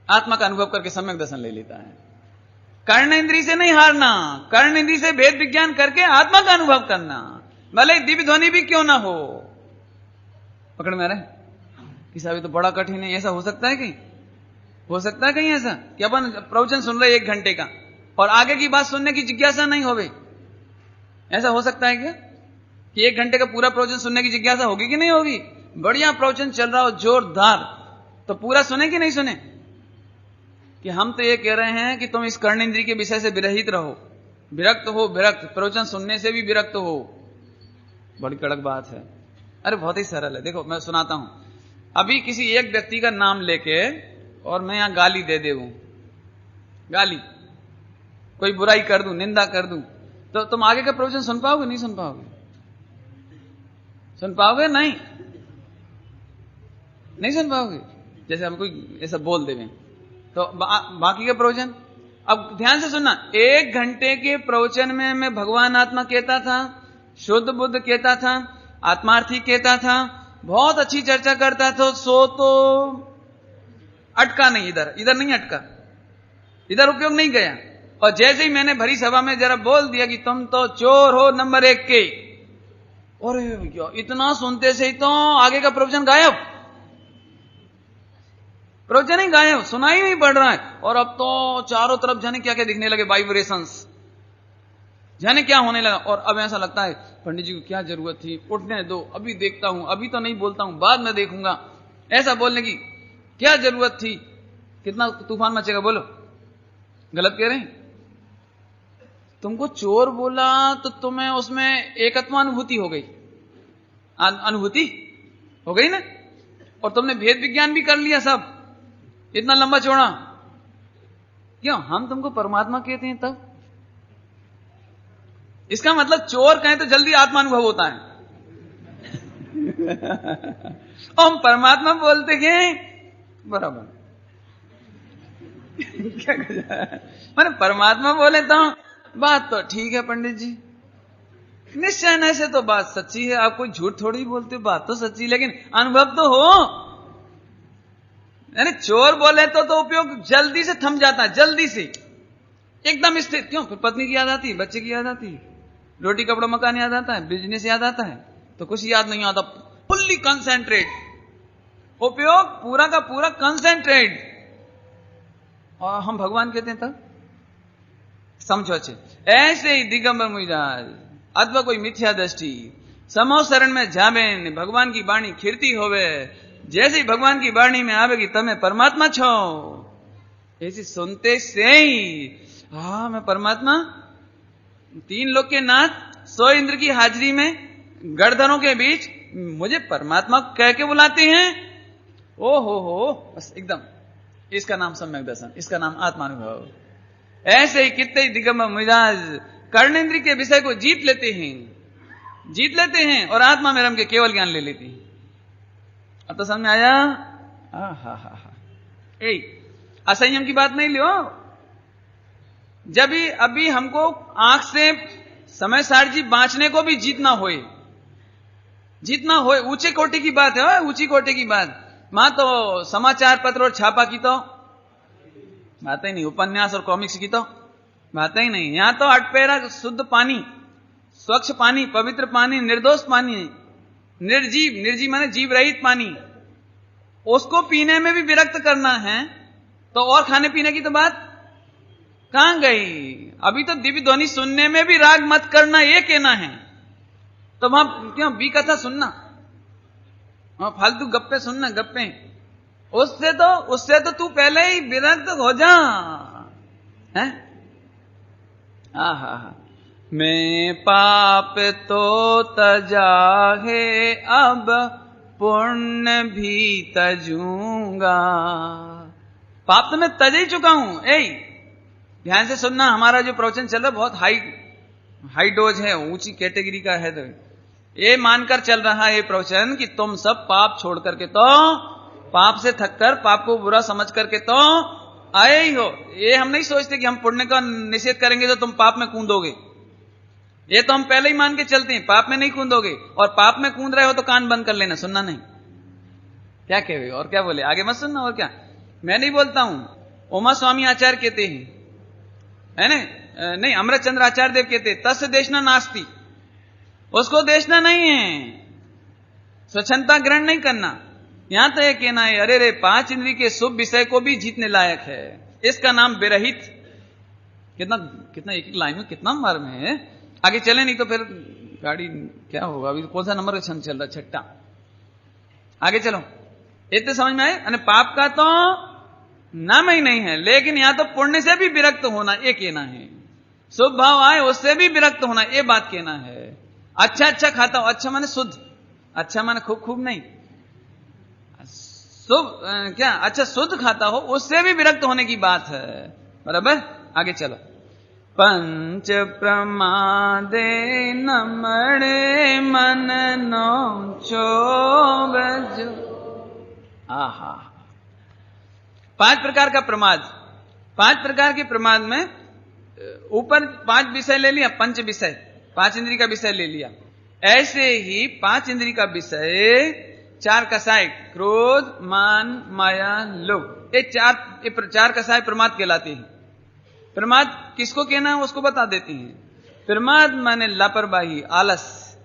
S1: आत्मा का अनुभव करके सम्यक दर्शन ले लेता है। कर्ण इंद्री से नहीं हारना, कर्ण इंद्री से भेद विज्ञान करके आत्मा का अनुभव करना, भले दिव्य ध्वनि भी क्यों ना हो। पकड़ में आ रहा है? किसा भी तो बड़ा कठिन है। ऐसा हो सकता है कहीं, हो सकता है कहीं ऐसा कि अपन प्रवचन सुन रहे 1 घंटे का और आगे की बात सुनने की जिज्ञासा नहीं होवे? ऐसा हो सकता है क्या कि 1 घंटे का पूरा प्रवचन सुनने की जिज्ञासा होगी कि नहीं होगी? बढ़िया प्रवचन चल रहा हो जोरदार, तो पूरा सुने कि नहीं सुने? कि हम तो ये कह रहे हैं कि तुम इस कर्ण इंद्री के विषय से विरहित रहो, विरक्त हो, विरक्त, प्रवचन सुनने से भी विरक्त हो। बड़ी कड़क बात है। अरे बहुत ही सरल है, देखो मैं सुनाता हूं। अभी किसी एक व्यक्ति का नाम लेके और मैं यहां गाली दे दूं, गाली, कोई बुराई कर दूं, निंदा कर दूं, तो तुम आगे का प्रवचन सुन पाओगे? नहीं सुन पाओगे? सुन पाओगे? नहीं सुन पाओगे। जैसे हम कोई ऐसा बोल देवें तो बाकी का प्रवचन, अब ध्यान से सुनना, 1 घंटे के प्रवचन में मैं भगवान आत्मा कहता था, शुद्ध बुद्ध कहता था, आत्मार्थी कहता था, बहुत अच्छी चर्चा करता था, सो तो अटका नहीं, इधर नहीं अटका, इधर उपयोग नहीं गया। और जैसे ही मैंने भरी सभा में जरा बोल दिया कि तुम तो चोर हो नंबर 1 के, और इतना सुनते से ही तो आगे का प्रवचन गायब, प्रवचन ही गायब, सुनाई नहीं पड़ रहा है। और अब तो चारों तरफ जाने क्या क्या दिखने लगे, वाइब्रेशंस, जाने क्या होने लगा। और अब ऐसा लगता है पंडित जी को क्या जरूरत थी, उठने दो, अभी देखता हूं, अभी तो नहीं बोलता हूं, बाद में देखूंगा, ऐसा बोलने की क्या जरूरत थी? कितना तूफान मचेगा, बोलो, गलत कह रहे हैं? तुमको चोर बोला तो तुम्हें उसमें एकत्व अनुभूति हो गई, अनुभूति हो गई ना, और तुमने भेद विज्ञान भी कर लिया सब, इतना लंबा चौड़ा। क्यों? हम तुमको परमात्मा कहते हैं तब। इसका मतलब चोर कहें तो जल्दी आत्मानुभव होता है और हम परमात्मा बोलते हैं बराबर क्या मैंने परमात्मा बोले तो बात तो ठीक है पंडित जी, निश्चय से तो बात सच्ची है, आप कोई झूठ थोड़ी बोलते हो, बात तो सच्ची, लेकिन अनुभव तो हो। यानी चोर बोले तो उपयोग जल्दी से थम जाता है, जल्दी से एकदम स्थिर। क्यों? फिर पत्नी की याद आती है, बच्चे की याद आती है, रोटी कपड़ा मकान याद आता है, बिजनेस याद आता है, तो कुछ याद नहीं आता। फुल्ली कंसेंट्रेट, उपयोग पूरा का पूरा कंसेंट्रेट। और हम भगवान कहते हैं तब, समझो अच्छे। ऐसे ही दिगंबर मुनिराज अथवा कोई मिथ्या दृष्टि समो शरण में जाबे, भगवान की वाणी खिरती होवे, जैसे ही भगवान की वाणी में आवेगी तमें परमात्मा छो, ऐसी सुनते से ही हाँ मैं परमात्मा, 3 लोक के नाथ, 100 इंद्र की हाजिरी में गणधरों के बीच मुझे परमात्मा कह के बुलाते हैं। ओ हो, बस एकदम, इसका नाम सम्यक दर्शन, इसका नाम आत्मानुभव। ऐसे ही कितने ही दिगंबर मुनिराज कर्णेंद्र के विषय को जीत लेते हैं और आत्मा में रम के केवल ज्ञान ले लेते हैं। अब तो समझ में आया? हा। असंयम की बात नहीं लो। जब अभी हमको आंख से समय सार जी बांचने को भी जीतना होए, ऊंचे कोटि की बात है, ऊंची कोटि की बात। मां तो समाचार पत्र और छापा की तो बात ही नहीं, उपन्यास और कॉमिक्स की तो बात ही नहीं। यहां तो अटपेरा शुद्ध पानी, स्वच्छ पानी, पवित्र पानी, निर्दोष पानी, निर्जीव माने जीव रहित पानी, उसको पीने में भी विरक्त करना है तो और खाने पीने की तो बात कहां गई? अभी तो दिव्य ध्वनि सुनने में भी राग मत करना, ये कहना है। तो वहां क्यों बी कथा सुनना, वहां फालतू गप्पे सुनना, गप्पे उससे तो तू पहले ही विरक्त हो जा। हैं? आहा, मैं पाप तो तजा है, अब पुण्य भी तजूंगा। पाप तो मैं तज ही चुका हूं। ध्यान से सुनना, हमारा जो प्रवचन चल रहा है बहुत हाई डोज है, ऊंची कैटेगरी का है। तो ये मानकर चल रहा है ये प्रवचन कि तुम सब पाप छोड़ करके, तो पाप से थककर, पाप को बुरा समझ करके तो आए ही हो। ये हम नहीं सोचते कि हम पुण्य का निषेध करेंगे तो तुम पाप में कूदोगे। ये तो हम पहले ही मान के चलते हैं, पाप में नहीं कूदोगे। और पाप में कूद रहे हो तो कान बंद कर लेना, सुनना नहीं। क्या कहे और क्या बोले, आगे मत सुनना। और क्या, मैं नहीं बोलता हूं, उमा स्वामी आचार्य कहते हैं, है ना? नहीं, अमृत चंद्र आचार्य देव कहते हैं, तस्य देशना नास्ति, उसको देशना नहीं है, स्वच्छंदता ग्रहण नहीं करना। यहां तो यह कहना है, अरे रे, 5 इंद्रिय के शुभ विषय को भी जीतने लायक है, इसका नाम विरहित। कितना एक लाइन में कितना मार में है। आगे चले, नहीं तो फिर गाड़ी क्या होगा। अभी कौन सा नंबर का छंद चल रहा, 6ठा। आगे चलो, इतने समझ में आए। अरे पाप का तो नाम ही नहीं है, लेकिन यहां तो पुण्य से भी विरक्त होना ये कहना है। शुभ भाव आए उससे भी विरक्त होना, ये बात कहना है। अच्छा खाता हूं, अच्छा माने शुद्ध, अच्छा माने खूब नहीं, शुभ क्या, अच्छा शुद्ध खाता हो, उससे भी विरक्त होने की बात है। बराबर, आगे चलो। पंच प्रमादे नमड़े मन नो चोबजो। आहा, 5 प्रकार का प्रमाद। 5 प्रकार के प्रमाद में ऊपर 5 विषय ले लिया, पंच विषय, 5 इंद्रिय का विषय ले लिया। ऐसे ही 5 इंद्रिय का विषय 4 कसाय, क्रोध, मान, माया, लोभ, ये 4 कसाय प्रमाद कहलाते हैं। प्रमाद किसको कहना है उसको बता देते हैं। प्रमाद माने लापरवाही, आलस।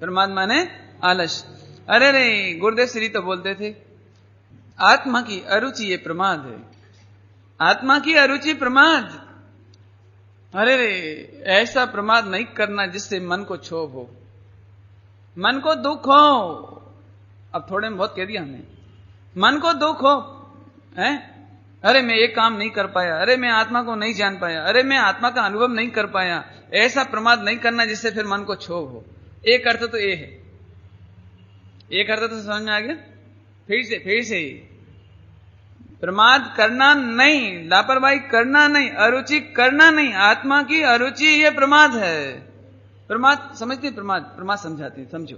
S1: प्रमाद माने आलस। अरे रे, गुरुदेव श्री तो बोलते थे, आत्मा की अरुचि ये प्रमाद है, आत्मा की अरुचि प्रमाद। अरे रे, ऐसा प्रमाद नहीं करना जिससे मन को क्षोभ हो, मन को दुख हो। अब थोड़े में बहुत कह दिया हमने, मन को दुख हो, है? अरे मैं ये काम नहीं कर पाया, अरे मैं आत्मा को नहीं जान पाया, अरे मैं आत्मा का अनुभव नहीं कर पाया। ऐसा प्रमाद नहीं करना जिससे फिर मन को क्षोभ हो। एक अर्थ तो ये है, एक अर्थ तो समझ में आ गया। फिर से प्रमाद करना नहीं, लापरवाही करना नहीं, अरुचि करना नहीं। आत्मा की अरुचि ये प्रमाद है। प्रमाद समझते, प्रमाद समझाते हैं, समझो।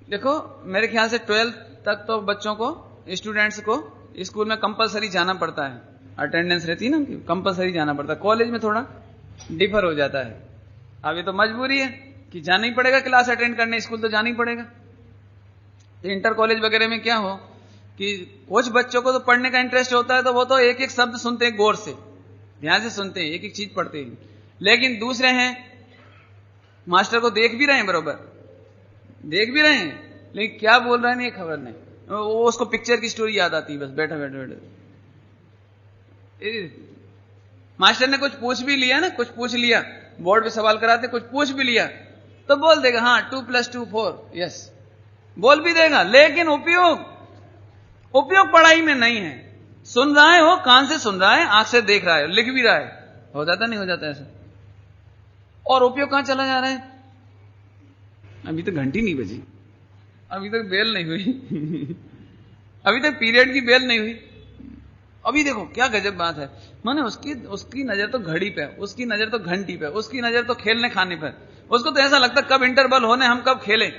S1: देखो, मेरे ख्याल से 12th तक तो बच्चों को, स्टूडेंट्स को स्कूल में कंपलसरी जाना पड़ता है, अटेंडेंस रहती है ना उनकी, कंपलसरी जाना पड़ता है। कॉलेज में थोड़ा डिफर हो जाता है। अभी तो मजबूरी है कि जाना ही पड़ेगा क्लास अटेंड करने, स्कूल तो जाना ही पड़ेगा। इंटर कॉलेज वगैरह में क्या हो कि कुछ बच्चों को तो पढ़ने का इंटरेस्ट होता है, तो वो तो एक एक शब्द सुनते हैं, गौर से ध्यान से सुनते हैं, एक एक चीज पढ़ते हैं। लेकिन दूसरे हैं, मास्टर को देख भी रहे हैं, बरोबर देख भी रहे हैं, लेकिन क्या बोल रहे हैं नहीं खबर नहीं। वो उसको पिक्चर की स्टोरी याद आती है, बस बैठे बैठे मास्टर ने कुछ पूछ भी लिया ना, कुछ पूछ लिया, बोर्ड पे सवाल कराते, कुछ पूछ भी लिया तो बोल देगा हाँ 2 + 2 4, यस बोल भी देगा। लेकिन उपयोग पढ़ाई में नहीं है। सुन रहा है, वो कान से सुन रहा है, आंख से देख रहा है, लिख भी रहा है, हो जाता नहीं हो जाता ऐसा। और उपयोग कहां चला जा रहा है? अभी तक घंटी नहीं बजी, अभी तक बेल नहीं हुई अभी तक पीरियड की बेल नहीं हुई। अभी देखो क्या गजब बात है, माने उसकी नजर तो घड़ी पे, उसकी नजर तो घंटी पे, उसकी नजर तो खेलने खाने पर। उसको तो ऐसा लगता कब इंटरवल होने, हम कब खेलें।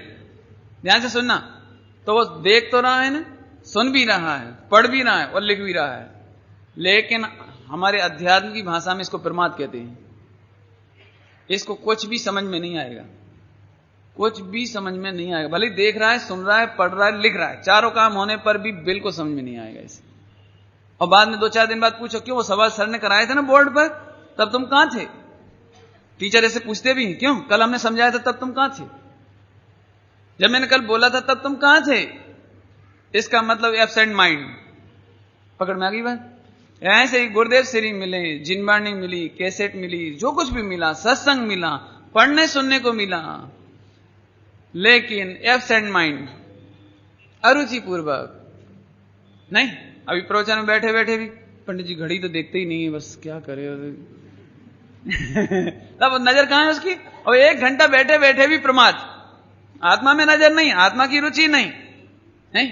S1: ध्यान से सुनना, तो वो देख तो रहा है ना, सुन भी रहा है, पढ़ भी रहा है और लिख भी रहा है। लेकिन हमारे अध्यात्म की भाषा में इसको प्रमाद कहते हैं। इसको कुछ भी समझ में नहीं आएगा, कुछ भी समझ में नहीं आएगा। भले देख रहा है, सुन रहा है, पढ़ रहा है, लिख रहा है, चारों काम होने पर भी बिल्कुल समझ में नहीं आएगा इसे। और बाद में 2-4 दिन बाद पूछो क्यों वो सवाल सर ने कराए थे ना बोर्ड पर, तब तुम कहां थे? टीचर ऐसे पूछते भी हैं, क्यों कल हमने समझाया था तब तुम कहां थे? जब मैंने कल बोला था तब तुम कहां थे? इसका मतलब एब्सेंट माइंड। पकड़ में आ गई बात? ऐसे ही गुरुदेव श्री मिले, जिनवाणी मिली, कैसेट मिली, जो कुछ भी मिला, सत्संग मिला, पढ़ने सुनने को मिला, लेकिन एब्सेंट माइंड, अरुचि पूर्वक नहीं, अभी प्रवचन में बैठे बैठे भी पंडित जी घड़ी तो देखते ही नहीं है, बस क्या करे। तब नजर कहां है उसकी? और 1 घंटा बैठे बैठे भी प्रमाद, आत्मा में नजर नहीं, आत्मा की रुचि नहीं।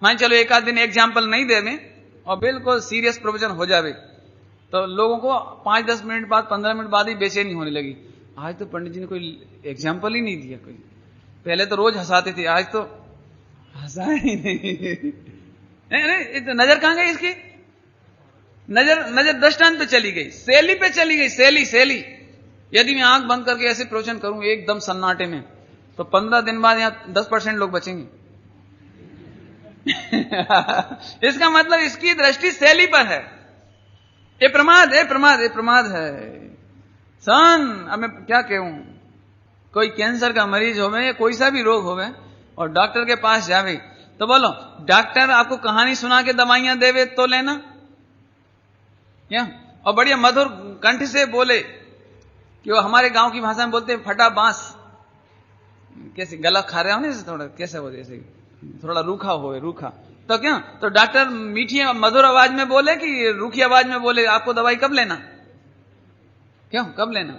S1: मान चलो एक आध दिन एग्जाम्पल नहीं दे में और बिल्कुल सीरियस प्रवचन हो जावे तो लोगों को 5-10 मिनट बाद 15 मिनट बाद ही बेचैनी होने लगी। आज तो पंडित जी ने कोई एग्जाम्पल ही नहीं दिया। कोई पहले तो रोज हंसाते थे, आज तो हंसा ही नहीं। तो नजर कहां गई इसकी? नजर दृष्टांत पे चली गई, शैली पे चली गई, शैली। यदि मैं आंख बंद करके ऐसे प्रवचन करूं एकदम सन्नाटे में तो 15 दिन बाद यहां 10% लोग बचेंगे। इसका मतलब इसकी दृष्टि शैली पर है। ये प्रमाद है। अब मैं क्या कहूं, कोई कैंसर का मरीज होवे या कोई सा भी रोग होवे और डॉक्टर के पास जावे तो बोलो, डॉक्टर आपको कहानी सुना के दवाइयां देवे तो लेना क्या? और बढ़िया मधुर कंठ से बोले कि वो हमारे गांव की भाषा में बोलते हैं फटा बांस, कैसे गला खा रहे हो ना, थोड़ा कैसे हो, जैसे थोड़ा रूखा हो, रूखा तो क्या, तो डॉक्टर मीठी मधुर आवाज में बोले कि रूखी आवाज में बोले आपको दवाई कब लेना? क्यों कब लेना?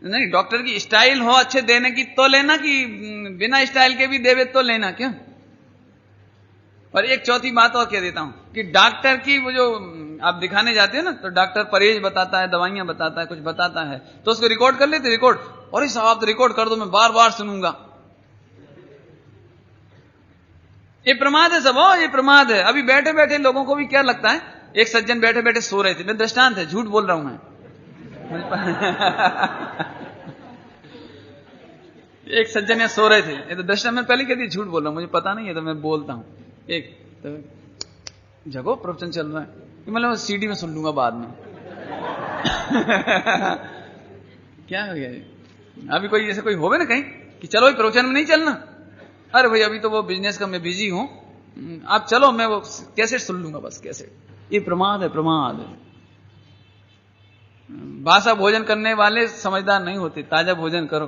S1: नहीं, डॉक्टर की स्टाइल हो अच्छे देने की तो लेना, कि बिना स्टाइल के भी देवे तो लेना। क्यों? और एक चौथी बात और कह देता हूं कि डॉक्टर की वो जो आप दिखाने जाते हैं ना, तो डॉक्टर परहेज बताता है, दवाइयां बताता है, कुछ बताता है, तो उसको रिकॉर्ड कर लेते, रिकॉर्ड, और साहब तो रिकॉर्ड कर दो, मैं बार बार सुनूंगा। ये प्रमाद है सब, ये प्रमाद है। अभी बैठे बैठे लोगों को भी क्या लगता है, एक सज्जन बैठे बैठे सो रहे थे, मैं दृष्टांत है, झूठ बोल रहा हूं मैं। एक सज्जन यहाँ सो रहे थे, ये तो दृष्टांत, मैं पहले कहती झूठ बोल रहा हूं, मुझे पता नहीं है तो मैं बोलता हूं। एक तो जगो प्रवचन चल रहा है, मतलब सीडी में सुन लूंगा बाद में। क्या हो गया? अभी कोई जैसे कोई होवे ना कहीं कि चलो प्रवचन में नहीं चलना, अरे भाई अभी तो वो बिजनेस का मैं बिजी हूं, आप चलो मैं वो कैसेट सुन लूंगा, बस कैसेट। ये प्रमाद है, प्रमाद है। बासा भोजन करने वाले समझदार नहीं होते, ताजा भोजन करो।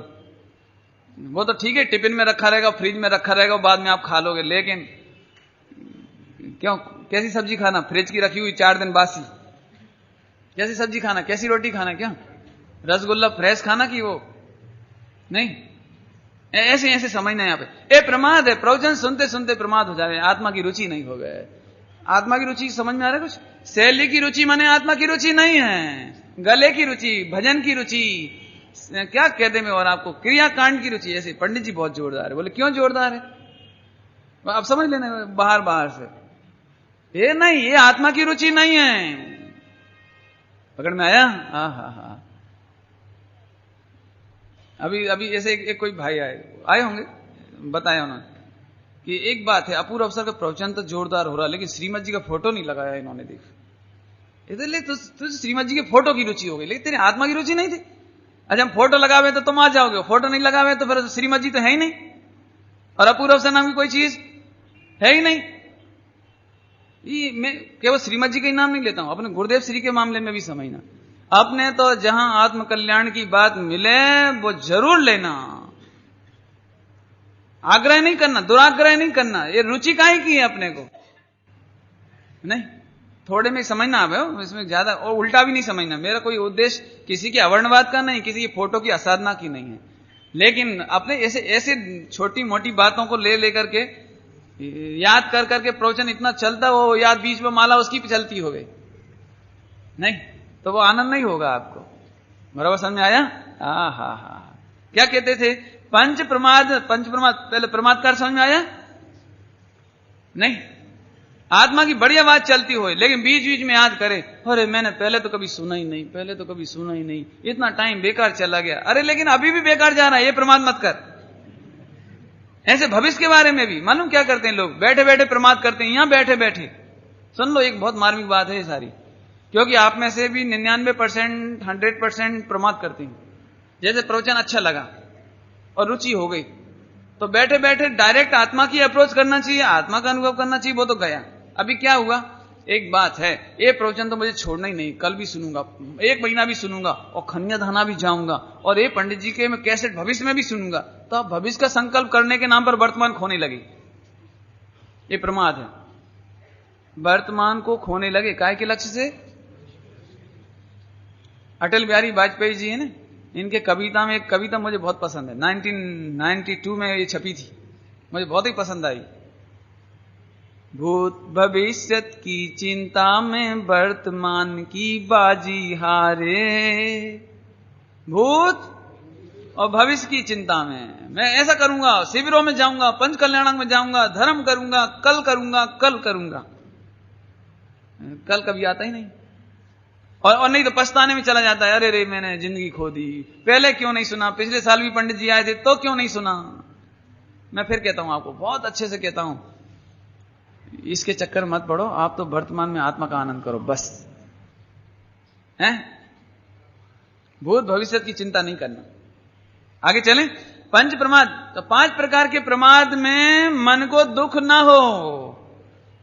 S1: वो तो ठीक है, टिफिन में रखा रहेगा, फ्रिज में रखा रहेगा, बाद में आप खा लोगे, लेकिन क्यों, कैसी सब्जी खाना, फ्रिज की रखी हुई 4 दिन बासी, कैसी सब्जी खाना, कैसी रोटी खाना, क्या रसगुल्ला फ्रेश खाना की वो नहीं, ऐसे ऐसे समझना है यहाँ पे। ए प्रमाद है, प्रवचन सुनते सुनते प्रमाद हो जाए, आत्मा की रुचि नहीं हो गए। आत्मा की रुचि समझ में आ रहा है कुछ? शैली की रुचि माने आत्मा की रुचि नहीं है, गले की रुचि, भजन की रुचि, क्या कहते मैं और आपको, क्रियाकांड की रुचि। ऐसे पंडित जी बहुत जोरदार है, बोले क्यों जोरदार है, अब समझ लेना बाहर बाहर से। ये नहीं, ये आत्मा की रुचि नहीं है। पकड़ में आया? हा। अभी ऐसे एक कोई भाई आए होंगे, बताया उन्होंने कि एक बात है, अपूर्व अवसर का प्रवचन तो जोरदार हो रहा, लेकिन श्रीमद जी का फोटो नहीं लगाया इन्होंने। देख इसलिए तो श्रीमद जी के फोटो की रुचि हो गई, लेकिन तेरी आत्मा की रुचि नहीं थी। अच्छा हम फोटो लगावे तो तुम आ जाओगे, फोटो नहीं लगावे तो फिर श्रीमद जी तो है ही नहीं, और अपूर्व अवसर नाम की कोई चीज है ही नहीं। मैं केवल श्रीमद जी का ही नाम नहीं लेता हूं, अपने गुरुदेव श्री के मामले में भी समझना। अपने तो जहां आत्म कल्याण की बात मिले वो जरूर लेना, आग्रह नहीं करना, दुराग्रह नहीं करना। ये रुचि काहे की है अपने को, नहीं थोड़े में समझना आप, इसमें ज्यादा और उल्टा भी नहीं समझना। मेरा कोई उद्देश्य किसी के अवर्णवाद का नहीं, किसी की फोटो की असाधना की नहीं है, लेकिन अपने ऐसे छोटी मोटी बातों को ले लेकर के याद कर करके प्रवचन इतना चलता हो, याद बीच में माला उसकी भी चलती हो गई नहीं, तो वो आनंद नहीं होगा आपको। बराबर समझ में आया? हा। क्या कहते थे? पंच प्रमाद, पहले प्रमाद का समझ में आया? नहीं, आत्मा की बढ़िया बात चलती हो, लेकिन बीच बीच में याद करे, अरे मैंने पहले तो कभी सुना ही नहीं, इतना टाइम बेकार चला गया। अरे लेकिन अभी भी बेकार जा रहा है, ये प्रमाद मत कर। ऐसे भविष्य के बारे में भी मालूम क्या करते हैं लोग, बैठे बैठे प्रमाद करते हैं। यहां बैठे बैठे सुन लो, एक बहुत मार्मिक बात है ये सारी, क्योंकि आप में से भी 99%, 100% प्रमाद करते हैं। जैसे प्रवचन अच्छा लगा और रुचि हो गई, तो बैठे बैठे डायरेक्ट आत्मा की अप्रोच करना चाहिए, आत्मा का अनुभव करना चाहिए, वो तो गया। अभी क्या हुआ, एक बात है, ये प्रवचन तो मुझे छोड़ना ही नहीं, कल भी सुनूंगा, 1 महीना भी सुनूंगा, और खन्या धाना भी जाऊंगा, और ये पंडित जी के मैं कैसेट भविष्य में भी सुनूंगा। तो आप भविष्य का संकल्प करने के नाम पर वर्तमान खोने लगी, ये प्रमाद है। वर्तमान को खोने लगे। काय के लक्ष्य से? अटल बिहारी वाजपेयी जी है ना, इनके कविता में एक कविता मुझे बहुत पसंद है, 1992 में ये छपी थी, मुझे बहुत ही पसंद आई। भूत भविष्य की चिंता में वर्तमान की बाजी हारे। भूत और भविष्य की चिंता में मैं ऐसा करूंगा, शिविरों में जाऊंगा, पंच कल्याणक में जाऊंगा, धर्म करूंगा, कल करूंगा, कल करूंगा। कल कभी आता ही नहीं, और नहीं तो पछताने में चला जाता है, अरे रे मैंने जिंदगी खो दी, पहले क्यों नहीं सुना, पिछले साल भी पंडित जी आए थे तो क्यों नहीं सुना। मैं फिर कहता हूं आपको, बहुत अच्छे से कहता हूं, इसके चक्कर मत पड़ो, आप तो वर्तमान में आत्मा का आनंद करो बस, हैं? भूत भविष्य की चिंता नहीं करना। आगे चलें। पंच प्रमाद, तो 5 प्रकार के प्रमाद में मन को दुख ना हो,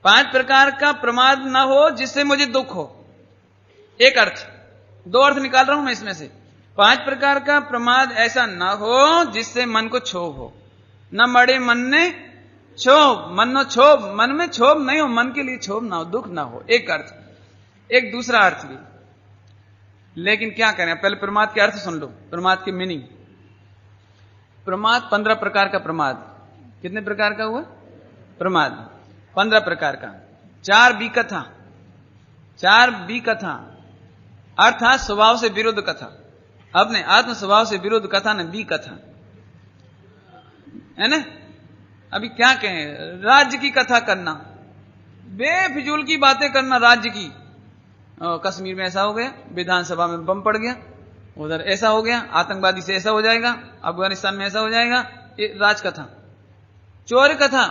S1: 5 प्रकार का प्रमाद ना हो जिससे मुझे दुख हो। एक अर्थ, 2 अर्थ निकाल रहा हूं मैं इसमें से। 5 प्रकार का प्रमाद ऐसा ना हो जिससे मन को क्षोभ हो, न मरे मन ने क्षोभ, मन में क्षोभ नहीं हो, मन के लिए क्षोभ ना हो, दुख ना हो। एक अर्थ। एक दूसरा अर्थ भी, लेकिन क्या करें, पहले प्रमाद के अर्थ सुन लो, प्रमाद की मीनिंग। प्रमाद 15 प्रकार का प्रमाद। कितने प्रकार का हुआ? प्रमाद 15 प्रकार का। 4 बी कथा, 4 बी कथा अर्थात स्वभाव से विरुद्ध कथा, अपने आत्म स्वभाव से विरुद्ध कथा ने बी कथा है ना। अभी क्या कहें, राज्य की कथा करना, बेफिजूल की बातें करना राज्य की। कश्मीर में ऐसा हो गया, विधानसभा में बम पड़ गया, उधर ऐसा हो गया, आतंकवादी से ऐसा हो जाएगा, अफगानिस्तान में ऐसा हो जाएगा, ये राजकथा। चोर कथा,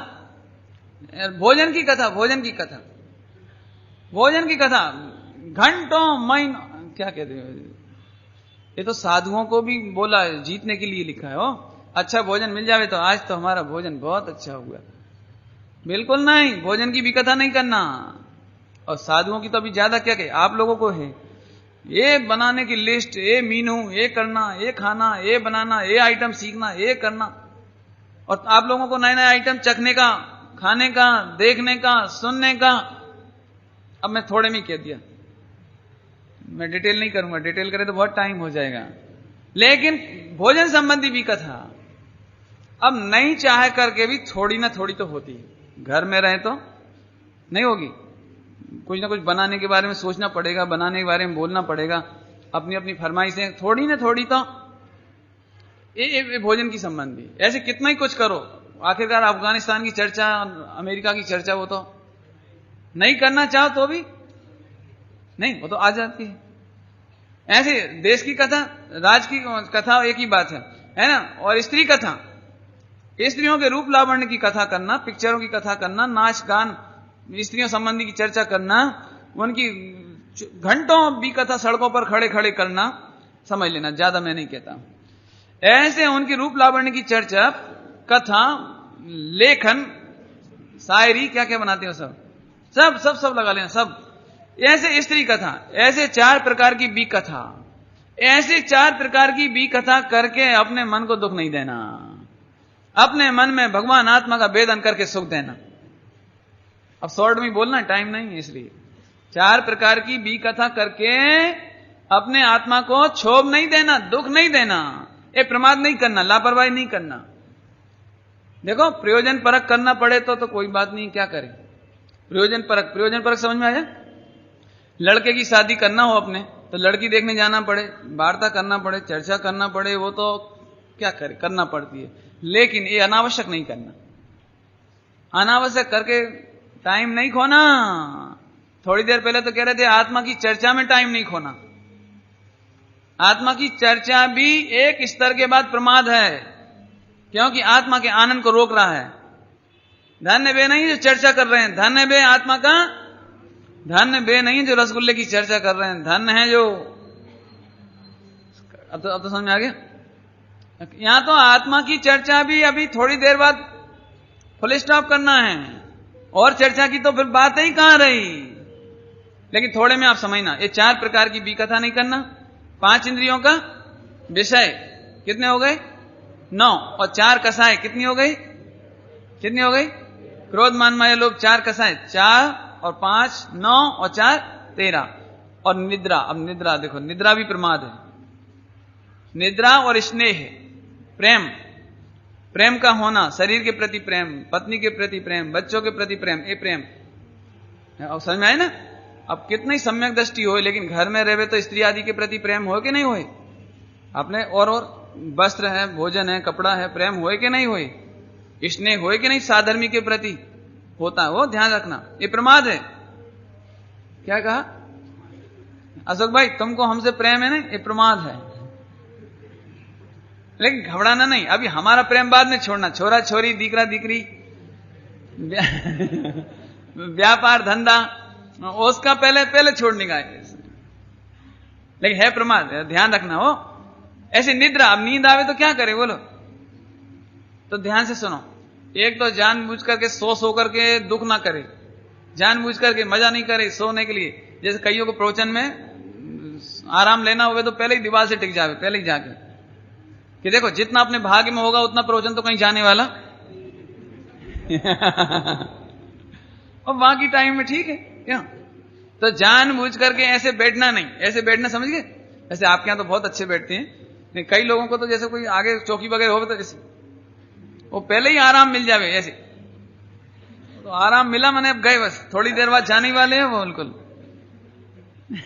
S1: भोजन की कथा, भोजन की कथा, भोजन की कथा, घंटों महीनों, क्या कहते हैं, ये तो साधुओं को भी बोला है, जीतने के लिए लिखा है। हो अच्छा भोजन मिल जावे तो आज तो हमारा भोजन बहुत अच्छा हुआ। बिल्कुल नहीं, भोजन की भी कथा नहीं करना। और साधुओं की तो अभी ज्यादा क्या कहे, आप लोगों को है ये बनाने की लिस्ट, ये मीनू, ये करना, ये खाना, ये बनाना, ये आइटम सीखना, ये करना, और आप लोगों को नए नए आइटम चखने का, खाने का, देखने का, सुनने का। अब मैं थोड़े में कह दिया, मैं डिटेल नहीं करूंगा, डिटेल करे तो बहुत टाइम हो जाएगा। लेकिन भोजन संबंधी भी कथा अब नहीं चाहे करके भी थोड़ी ना थोड़ी तो होती है। घर में रहे तो नहीं होगी, कुछ ना कुछ बनाने के बारे में सोचना पड़ेगा, बनाने के बारे में बोलना पड़ेगा, अपनी अपनी फरमाइशें थोड़ी ना थोड़ी तो ये भोजन की संबंधी। ऐसे कितना ही कुछ करो, आखिरकार अफगानिस्तान की चर्चा, अमेरिका की चर्चा वो तो नहीं करना चाहो तो भी नहीं, वो तो आ जाती है। ऐसे देश की कथा, राज की कथा एक ही बात है ना। और स्त्री कथा, स्त्रियों के रूप लावण्य की कथा करना, पिक्चरों की कथा करना, नाच गान, स्त्रियों संबंधी की चर्चा करना, उनकी घंटों भी कथा सड़कों पर खड़े खड़े करना, समझ लेना, ज्यादा मैं नहीं कहता। ऐसे उनकी रूप लावण्य की चर्चा, कथा, लेखन, शायरी, क्या क्या बनाते हो सब सब सब सब लगा लेना सब। ऐसे स्त्री कथा, ऐसे 4 प्रकार की बी कथा, ऐसे 4 प्रकार की बी कथा करके अपने मन को दुख नहीं देना, अपने मन में भगवान आत्मा का भेदन करके सुख देना। अब शॉर्ट में बोलना, टाइम नहीं है, इसलिए 4 प्रकार की बी कथा करके अपने आत्मा को क्षोभ नहीं देना, दुख नहीं देना, ये प्रमाद नहीं करना, लापरवाही नहीं करना। देखो प्रयोजन परक करना पड़े तो कोई बात नहीं, क्या करें, प्रयोजन परक समझ में आया। लड़के की शादी करना हो अपने तो लड़की देखने जाना पड़े, वार्ता करना पड़े, चर्चा करना पड़े, वो तो क्या करे, करना पड़ती है। लेकिन ये अनावश्यक नहीं करना, अनावश्यक करके टाइम नहीं खोना। थोड़ी देर पहले तो कह रहे थे आत्मा की चर्चा में टाइम नहीं खोना। आत्मा की चर्चा भी एक स्तर के बाद प्रमाद है, क्योंकि आत्मा के आनंद को रोक रहा है। धन्य वे नहीं जो चर्चा कर रहे हैं, धन्य वे आत्मा का, धन्य वे नहीं जो रसगुल्ले की चर्चा कर रहे हैं, धन्य है जो, अब तो समझ में आ गया। यहां तो आत्मा की चर्चा भी अभी थोड़ी देर बाद फुल स्टॉप करना है, और चर्चा की तो फिर बात ही कहां रही। लेकिन थोड़े में आप समझना, ये 4 प्रकार की बी कथा नहीं करना। 5 इंद्रियों का विषय कितने हो गए? 9, और 4 कसाएं कितनी हो गई? कितनी हो गई? क्रोध मान माया लोभ, 4 कसाएं, 4 और 5 9 और 4 13। और निद्रा, अब निद्रा देखो, निद्रा भी प्रमाद है। निद्रा और स्नेह, प्रेम, प्रेम का होना, शरीर के प्रति प्रेम, पत्नी के प्रति प्रेम, बच्चों के प्रति प्रेम, ये प्रेम। अब समझ में आए ना? अब कितनी सम्यक दृष्टि हो, लेकिन घर में रहे तो स्त्री आदि के प्रति प्रेम हो कि नहीं होए? अपने और वस्त्र है, भोजन है, कपड़ा है, प्रेम होए कि नहीं होए? स्नेह होए कि नहीं? साधर्मी के प्रति होता है, वो ध्यान रखना, ये प्रमाद है। क्या कहा अशोक भाई? तुमको हमसे प्रेम है ना, ये प्रमाद है। लेकिन घबराना नहीं, अभी हमारा प्रेम बाद में छोड़ना। छोरा छोरी, दीकरा दीकरी, व्यापार धंधा, उसका पहले छोड़ने का है। लेकिन है प्रमाद, ध्यान रखना हो। ऐसी निद्रा, अब नींद आवे तो क्या करे बोलो? तो ध्यान से सुनो। एक तो जानबूझ करके सो करके दुख ना करे, जानबूझ करके मजा नहीं करे सोने के लिए। जैसे कईयों को प्रवचन में आराम लेना होगा तो पहले ही दीवार से टिक जावे, पहले ही जाके कि देखो जितना अपने भाग्य में होगा उतना प्रवचन तो कहीं जाने वाला और बाकी टाइम में ठीक है क्या? तो जानबूझ करके ऐसे बैठना नहीं, ऐसे बैठना समझ गए? ऐसे आपके यहां तो बहुत अच्छे बैठते हैं, नहीं कई लोगों को तो जैसे कोई आगे चौकी वगैरह हो तो ऐसे वो पहले ही आराम मिल जावे ऐसे। तो आराम मिला मैंने, अब गए, बस थोड़ी देर बाद जाने वाले हैं वो बिल्कुल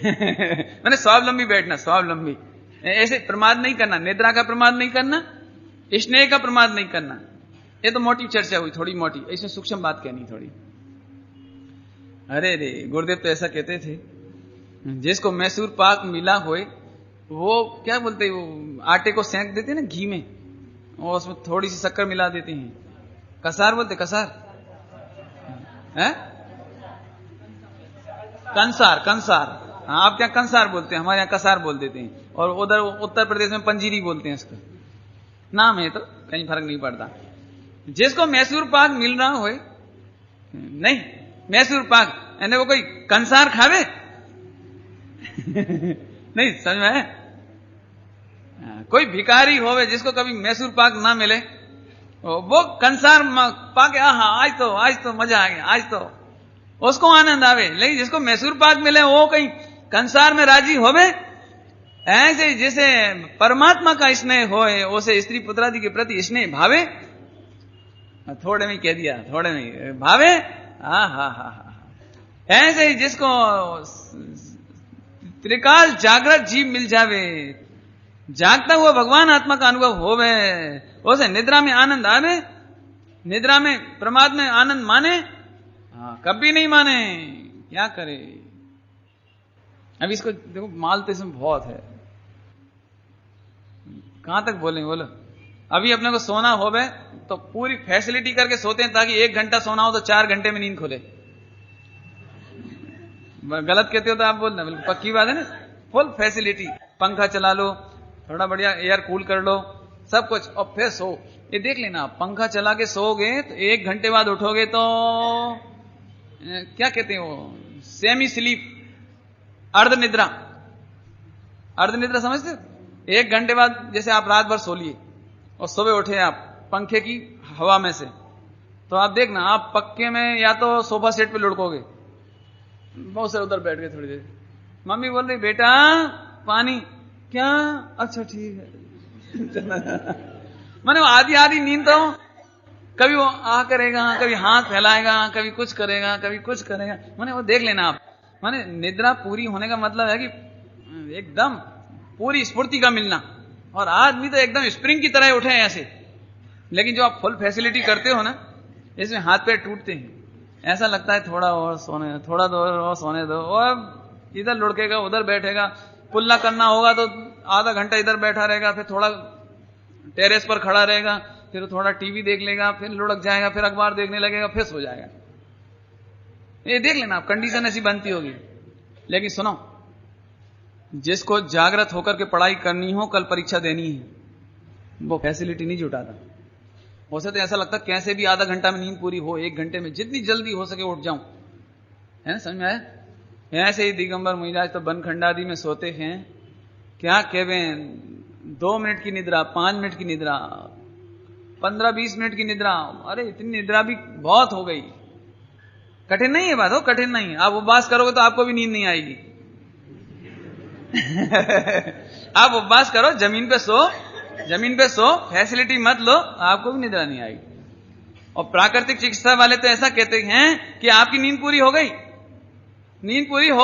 S1: मैंने स्वावलंबी बैठना, स्वावलंबी। ऐसे प्रमाद नहीं करना, निद्रा का प्रमाद नहीं करना, स्नेह का प्रमाद नहीं करना। ये तो मोटी चर्चा हुई, थोड़ी मोटी, इसमें सूक्ष्म बात कहनी थोड़ी। अरे रे, गुरुदेव तो ऐसा कहते थे, जिसको मैसूर पाक मिला होए वो क्या बोलते, वो आटे को सेंक देते ना घी में और उसमें थोड़ी सी शक्कर मिला देते हैं, कसार बोलते, कसार है, कंसार, कंसार। हाँ, आप क्या कंसार बोलते हैं, हमारे यहाँ कसार बोल देते हैं, और उधर उत्तर प्रदेश में पंजीरी बोलते हैं। इसका नाम है तो कहीं फर्क नहीं पड़ता। जिसको मैसूर पाक मिल रहा हो, नहीं मैसूर पाक यानी वो कोई कंसार खावे नहीं, समझ में है? कोई भिखारी होवे जिसको कभी मैसूर पाक ना मिले, वो कंसार पाक, आज तो मजा आ गया, आज तो उसको आनंद आवे। लेकिन जिसको मैसूर पाक मिले वो कहीं कंसार में राजी होवे। ऐसे जैसे परमात्मा का स्नेह होए, उसे स्त्री पुत्रादि के प्रति स्नेह भावे। थोड़े में कह दिया, थोड़े में भावे। ऐसे ही जिसको त्रिकाल जागृत जीव मिल जावे, जागता हुआ भगवान आत्मा का अनुभव होवे, उसे निद्रा में आनंद आवे, निद्रा में प्रमाद में आनंद माने, कभी नहीं माने, क्या करे? अब इसको देखो, माल तो इसमें बहुत है, कहां तक बोलेंगे बोलो? अभी अपने को सोना होवे तो पूरी फैसिलिटी करके सोते हैं ताकि 1 घंटा सोना हो तो 4 घंटे में नींद खुले। गलत कहते हो तो आप बोलना, बिल्कुल पक्की बात है ना। फुल फैसिलिटी, पंखा चला लो, थोड़ा बढ़िया एयर कूल कर लो, सब कुछ, और फिर सो। ये देख लेना, पंखा चला के सोओगे तो 1 घंटे बाद उठोगे तो क्या कहते हैं वो, सेमी स्लीप, अर्ध निद्रा। अर्ध निद्रा समझते हो? 1 घंटे बाद जैसे आप रात भर सो लिए और सुबह उठे आप पंखे की हवा में से, तो आप देखना आप पक्के में या तो सोफा सेट पे लुढ़कोगे, बहुत से उधर बैठ गए थोड़ी देर, मम्मी बोल रही बेटा पानी, क्या, अच्छा ठीक है मैंने आधी आधी नींद तो कभी वो करेगा, कभी हाथ फैलाएगा, कभी कुछ करेगा, कभी कुछ करेगा। मैंने वो देख लेना आप, माने निद्रा पूरी होने का मतलब है कि एकदम पूरी स्फूर्ति का मिलना, और आदमी तो एकदम स्प्रिंग की तरह उठे हैं ऐसे। लेकिन जो आप फुल फैसिलिटी करते हो ना, इसमें हाथ पैर टूटते हैं, ऐसा लगता है थोड़ा और सोने, थोड़ा और सोने दो, और इधर लुढ़केगा उधर बैठेगा, कुल्ला करना होगा तो आधा घंटा इधर बैठा रहेगा, फिर थोड़ा टेरेस पर खड़ा रहेगा, फिर थोड़ा टीवी देख लेगा, फिर लुढ़क जाएगा, फिर अखबार देखने लगेगा, फिर सो जाएगा। ये देख लेना आप, कंडीशन ऐसी बनती होगी। लेकिन सुनो, जिसको जागृत होकर के पढ़ाई करनी हो, कल परीक्षा देनी है, वो फैसिलिटी नहीं जुटाता। उसे तो ऐसा लगता कैसे भी आधा घंटा में नींद पूरी हो, 1 घंटे में जितनी जल्दी हो सके उठ जाऊं, है ना? समझ में आया? ऐसे ही दिगंबर महाराज तो बनखंडादि में सोते हैं, क्या कहवे, 2 मिनट की निद्रा, 5 मिनट की निद्रा, 15-20 मिनट की निद्रा। अरे इतनी निद्रा भी बहुत हो गई। कठिन नहीं है बात, हो कठिन नहीं है। आप उपवास करोगे तो आपको भी नींद नहीं आएगी। आप उपवास करो, जमीन पे सो, फैसिलिटी मत लो, आपको भी निद्रा नहीं आएगी। और प्राकृतिक चिकित्सा वाले तो ऐसा कहते हैं कि आपकी नींद पूरी हो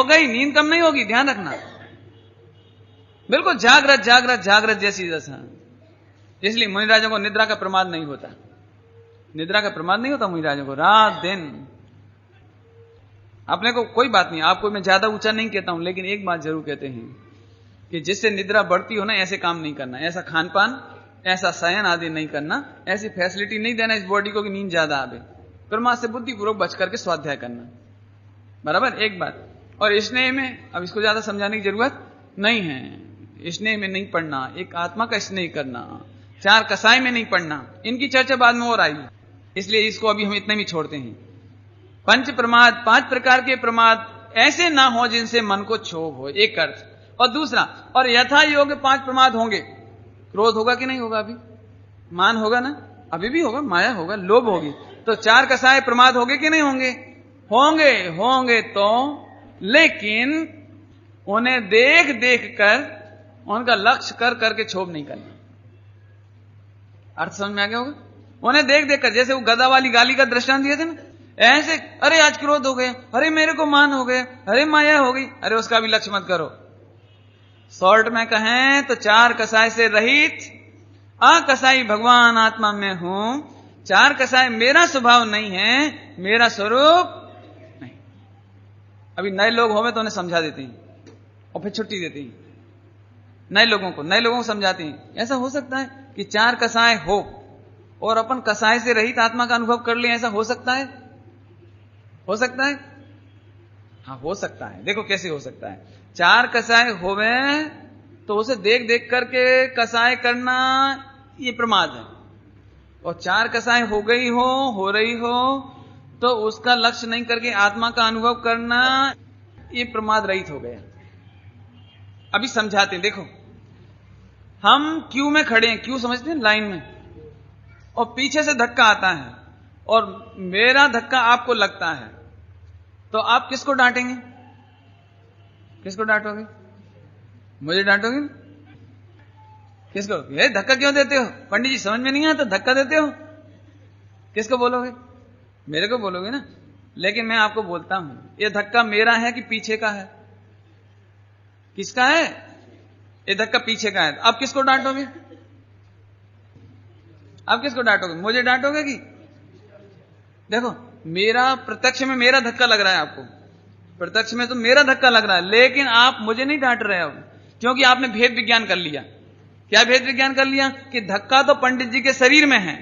S1: गई, नींद कम नहीं होगी, ध्यान रखना। बिल्कुल जागृत जैसी दशा। इसलिए मुनिराजों को निद्रा का प्रमाद नहीं होता, मुनिराजों को रात दिन। अपने को कोई बात नहीं, आपको मैं ज्यादा ऊंचा नहीं कहता हूं, लेकिन एक बात जरूर कहते हैं कि जिससे निद्रा बढ़ती हो ना, ऐसे काम नहीं करना, ऐसा खान पान, ऐसा शयन आदि नहीं करना, ऐसी फैसिलिटी नहीं देना इस बॉडी को कि नींद ज्यादा आवे। प्रमाद से बुद्धिपूर्वक बच करके स्वाध्याय करना, बराबर, एक बात। और स्नेह में अब इसको ज्यादा समझाने की जरूरत नहीं है। स्नेह में नहीं पढ़ना, एक आत्मा का स्नेह करना, चार कसाई में नहीं पढ़ना, इनकी चर्चा बाद में और आएगी, इसलिए इसको अभी हम इतने में छोड़ते हैं। पंच प्रमाद, 5 प्रकार के प्रमाद ऐसे ना हो जिनसे मन को क्षोभ हो, एक अर्थ। और दूसरा, और यथा योग्य 5 प्रमाद होंगे। क्रोध होगा कि नहीं होगा? अभी मान होगा ना, अभी भी होगा, माया होगा, लोभ होगी, तो 4 कसाय प्रमाद होंगे कि नहीं होंगे? होंगे तो, लेकिन उन्हें देख कर, उनका लक्ष्य कर करके क्षोभ नहीं करना। अर्थ समझ में आ गया होगा? उन्हें देख कर, जैसे वो गधा वाली गाली का दृष्टांत दिए थे ना, ऐसे, अरे आज क्रोध हो गया, अरे मेरे को मान हो गया, अरे माया हो गई, अरे उसका भी लक्ष्य मत करो। शॉर्ट में कहें तो 4 कसाय से रहित अकसाई भगवान आत्मा में हूं। 4 कसाय मेरा स्वभाव नहीं है, मेरा स्वरूप नहीं। अभी नए लोग होवे तो उन्हें समझा देते हैं और फिर छुट्टी देते हैं। नए लोगों को समझाते हैं। ऐसा हो सकता है कि 4 कसाय हो और अपन कसाय से रहित आत्मा का अनुभव कर ले, ऐसा हो सकता है? हो सकता है? हाँ, हो सकता है। देखो कैसे हो सकता है। 4 कसाय होवे तो उसे देख करके कसाय करना ये प्रमाद है, और 4 कसाय हो गई हो रही हो तो उसका लक्ष्य नहीं करके आत्मा का अनुभव करना ये प्रमाद रहित हो गया। अभी समझाते हैं। देखो, हम क्यू में खड़े हैं, क्यू समझते हैं, लाइन में, और पीछे से धक्का आता है और मेरा धक्का आपको लगता है, तो आप किसको डांटेंगे? किसको डांटोगे? मुझे डांटोगे? किसको? ये धक्का क्यों देते हो? पंडित जी समझ में नहीं आता, धक्का देते हो? किसको बोलोगे? मेरे को बोलोगे ना। लेकिन मैं आपको बोलता हूं, ये धक्का मेरा है कि पीछे का है? किसका है? ये धक्का पीछे का है। आप किसको डांटोगे? आप किसको डांटोगे? मुझे डांटोगे कि? देखो, मेरा प्रत्यक्ष में मेरा धक्का लग रहा है आपको, प्रत्यक्ष में तो मेरा धक्का लग रहा है, लेकिन आप मुझे नहीं डांट रहे हो, क्योंकि आपने भेद विज्ञान कर लिया। क्या भेद विज्ञान कर लिया? कि धक्का तो पंडित जी के शरीर में है,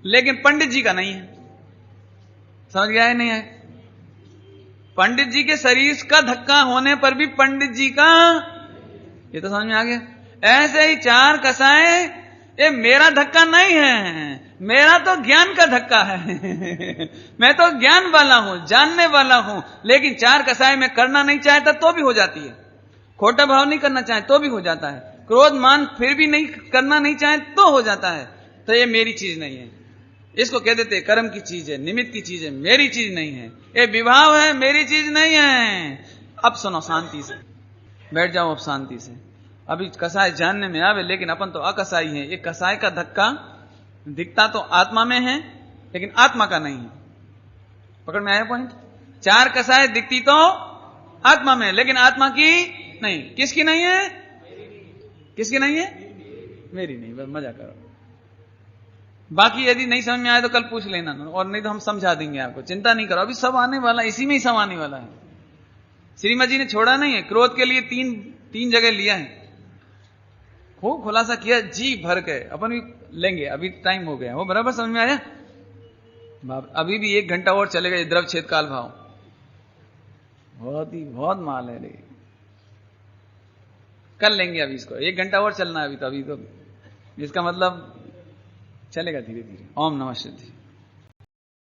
S1: लेकिन पंडित जी का नहीं है। समझ गया है? नहीं है? पंडित जी के शरीर का धक्का होने पर भी पंडित जी का, ये तो समझ में आ गया। ऐसे ही 4 कसाय, ये मेरा धक्का नहीं है, मेरा तो ज्ञान का धक्का है। मैं तो ज्ञान वाला हूं, जानने वाला हूं, लेकिन 4 कसाय में करना नहीं चाहता तो भी हो जाती है। खोटा भाव नहीं करना चाहे तो भी हो जाता है। क्रोध मान फिर भी नहीं करना नहीं चाहे तो हो जाता है। तो ये मेरी चीज नहीं है। इसको कह देते कर्म की चीज है, निमित्त की चीज है, मेरी चीज नहीं है। ये विभाव है, मेरी चीज नहीं है। अब सुनो शांति से, बैठ जाओ अब शांति से। अभी कसाय जानने में आवे, लेकिन अपन तो अकसाई है। ये कसाय का धक्का दिखता तो आत्मा में है, लेकिन आत्मा का नहीं है। पकड़ में आया पॉइंट? 4 कसाय दिखती तो आत्मा में, लेकिन आत्मा की नहीं। किसकी नहीं है? किसकी नहीं है? मेरी नहीं। बस मजा करो। बाकी यदि नहीं समझ में आए तो कल पूछ लेना, और नहीं तो हम समझा देंगे आपको। चिंता नहीं करो, अभी सब आने वाला, इसी में ही सब आने वाला है। श्रीमद जी ने छोड़ा नहीं है। क्रोध के लिए 3 जगह लिया है, खूब खुलासा किया जी भर के। अपन भी लेंगे, अभी टाइम हो गया। वो बराबर समझ में आया? अभी भी 1 घंटा और चलेगा ये द्रव छेद काल भाव। बहुत माल है रे। कर लेंगे अभी इसको, 1 घंटा और चलना है अभी तो इसका मतलब चलेगा धीरे धीरे। ओम नमः शिवाय।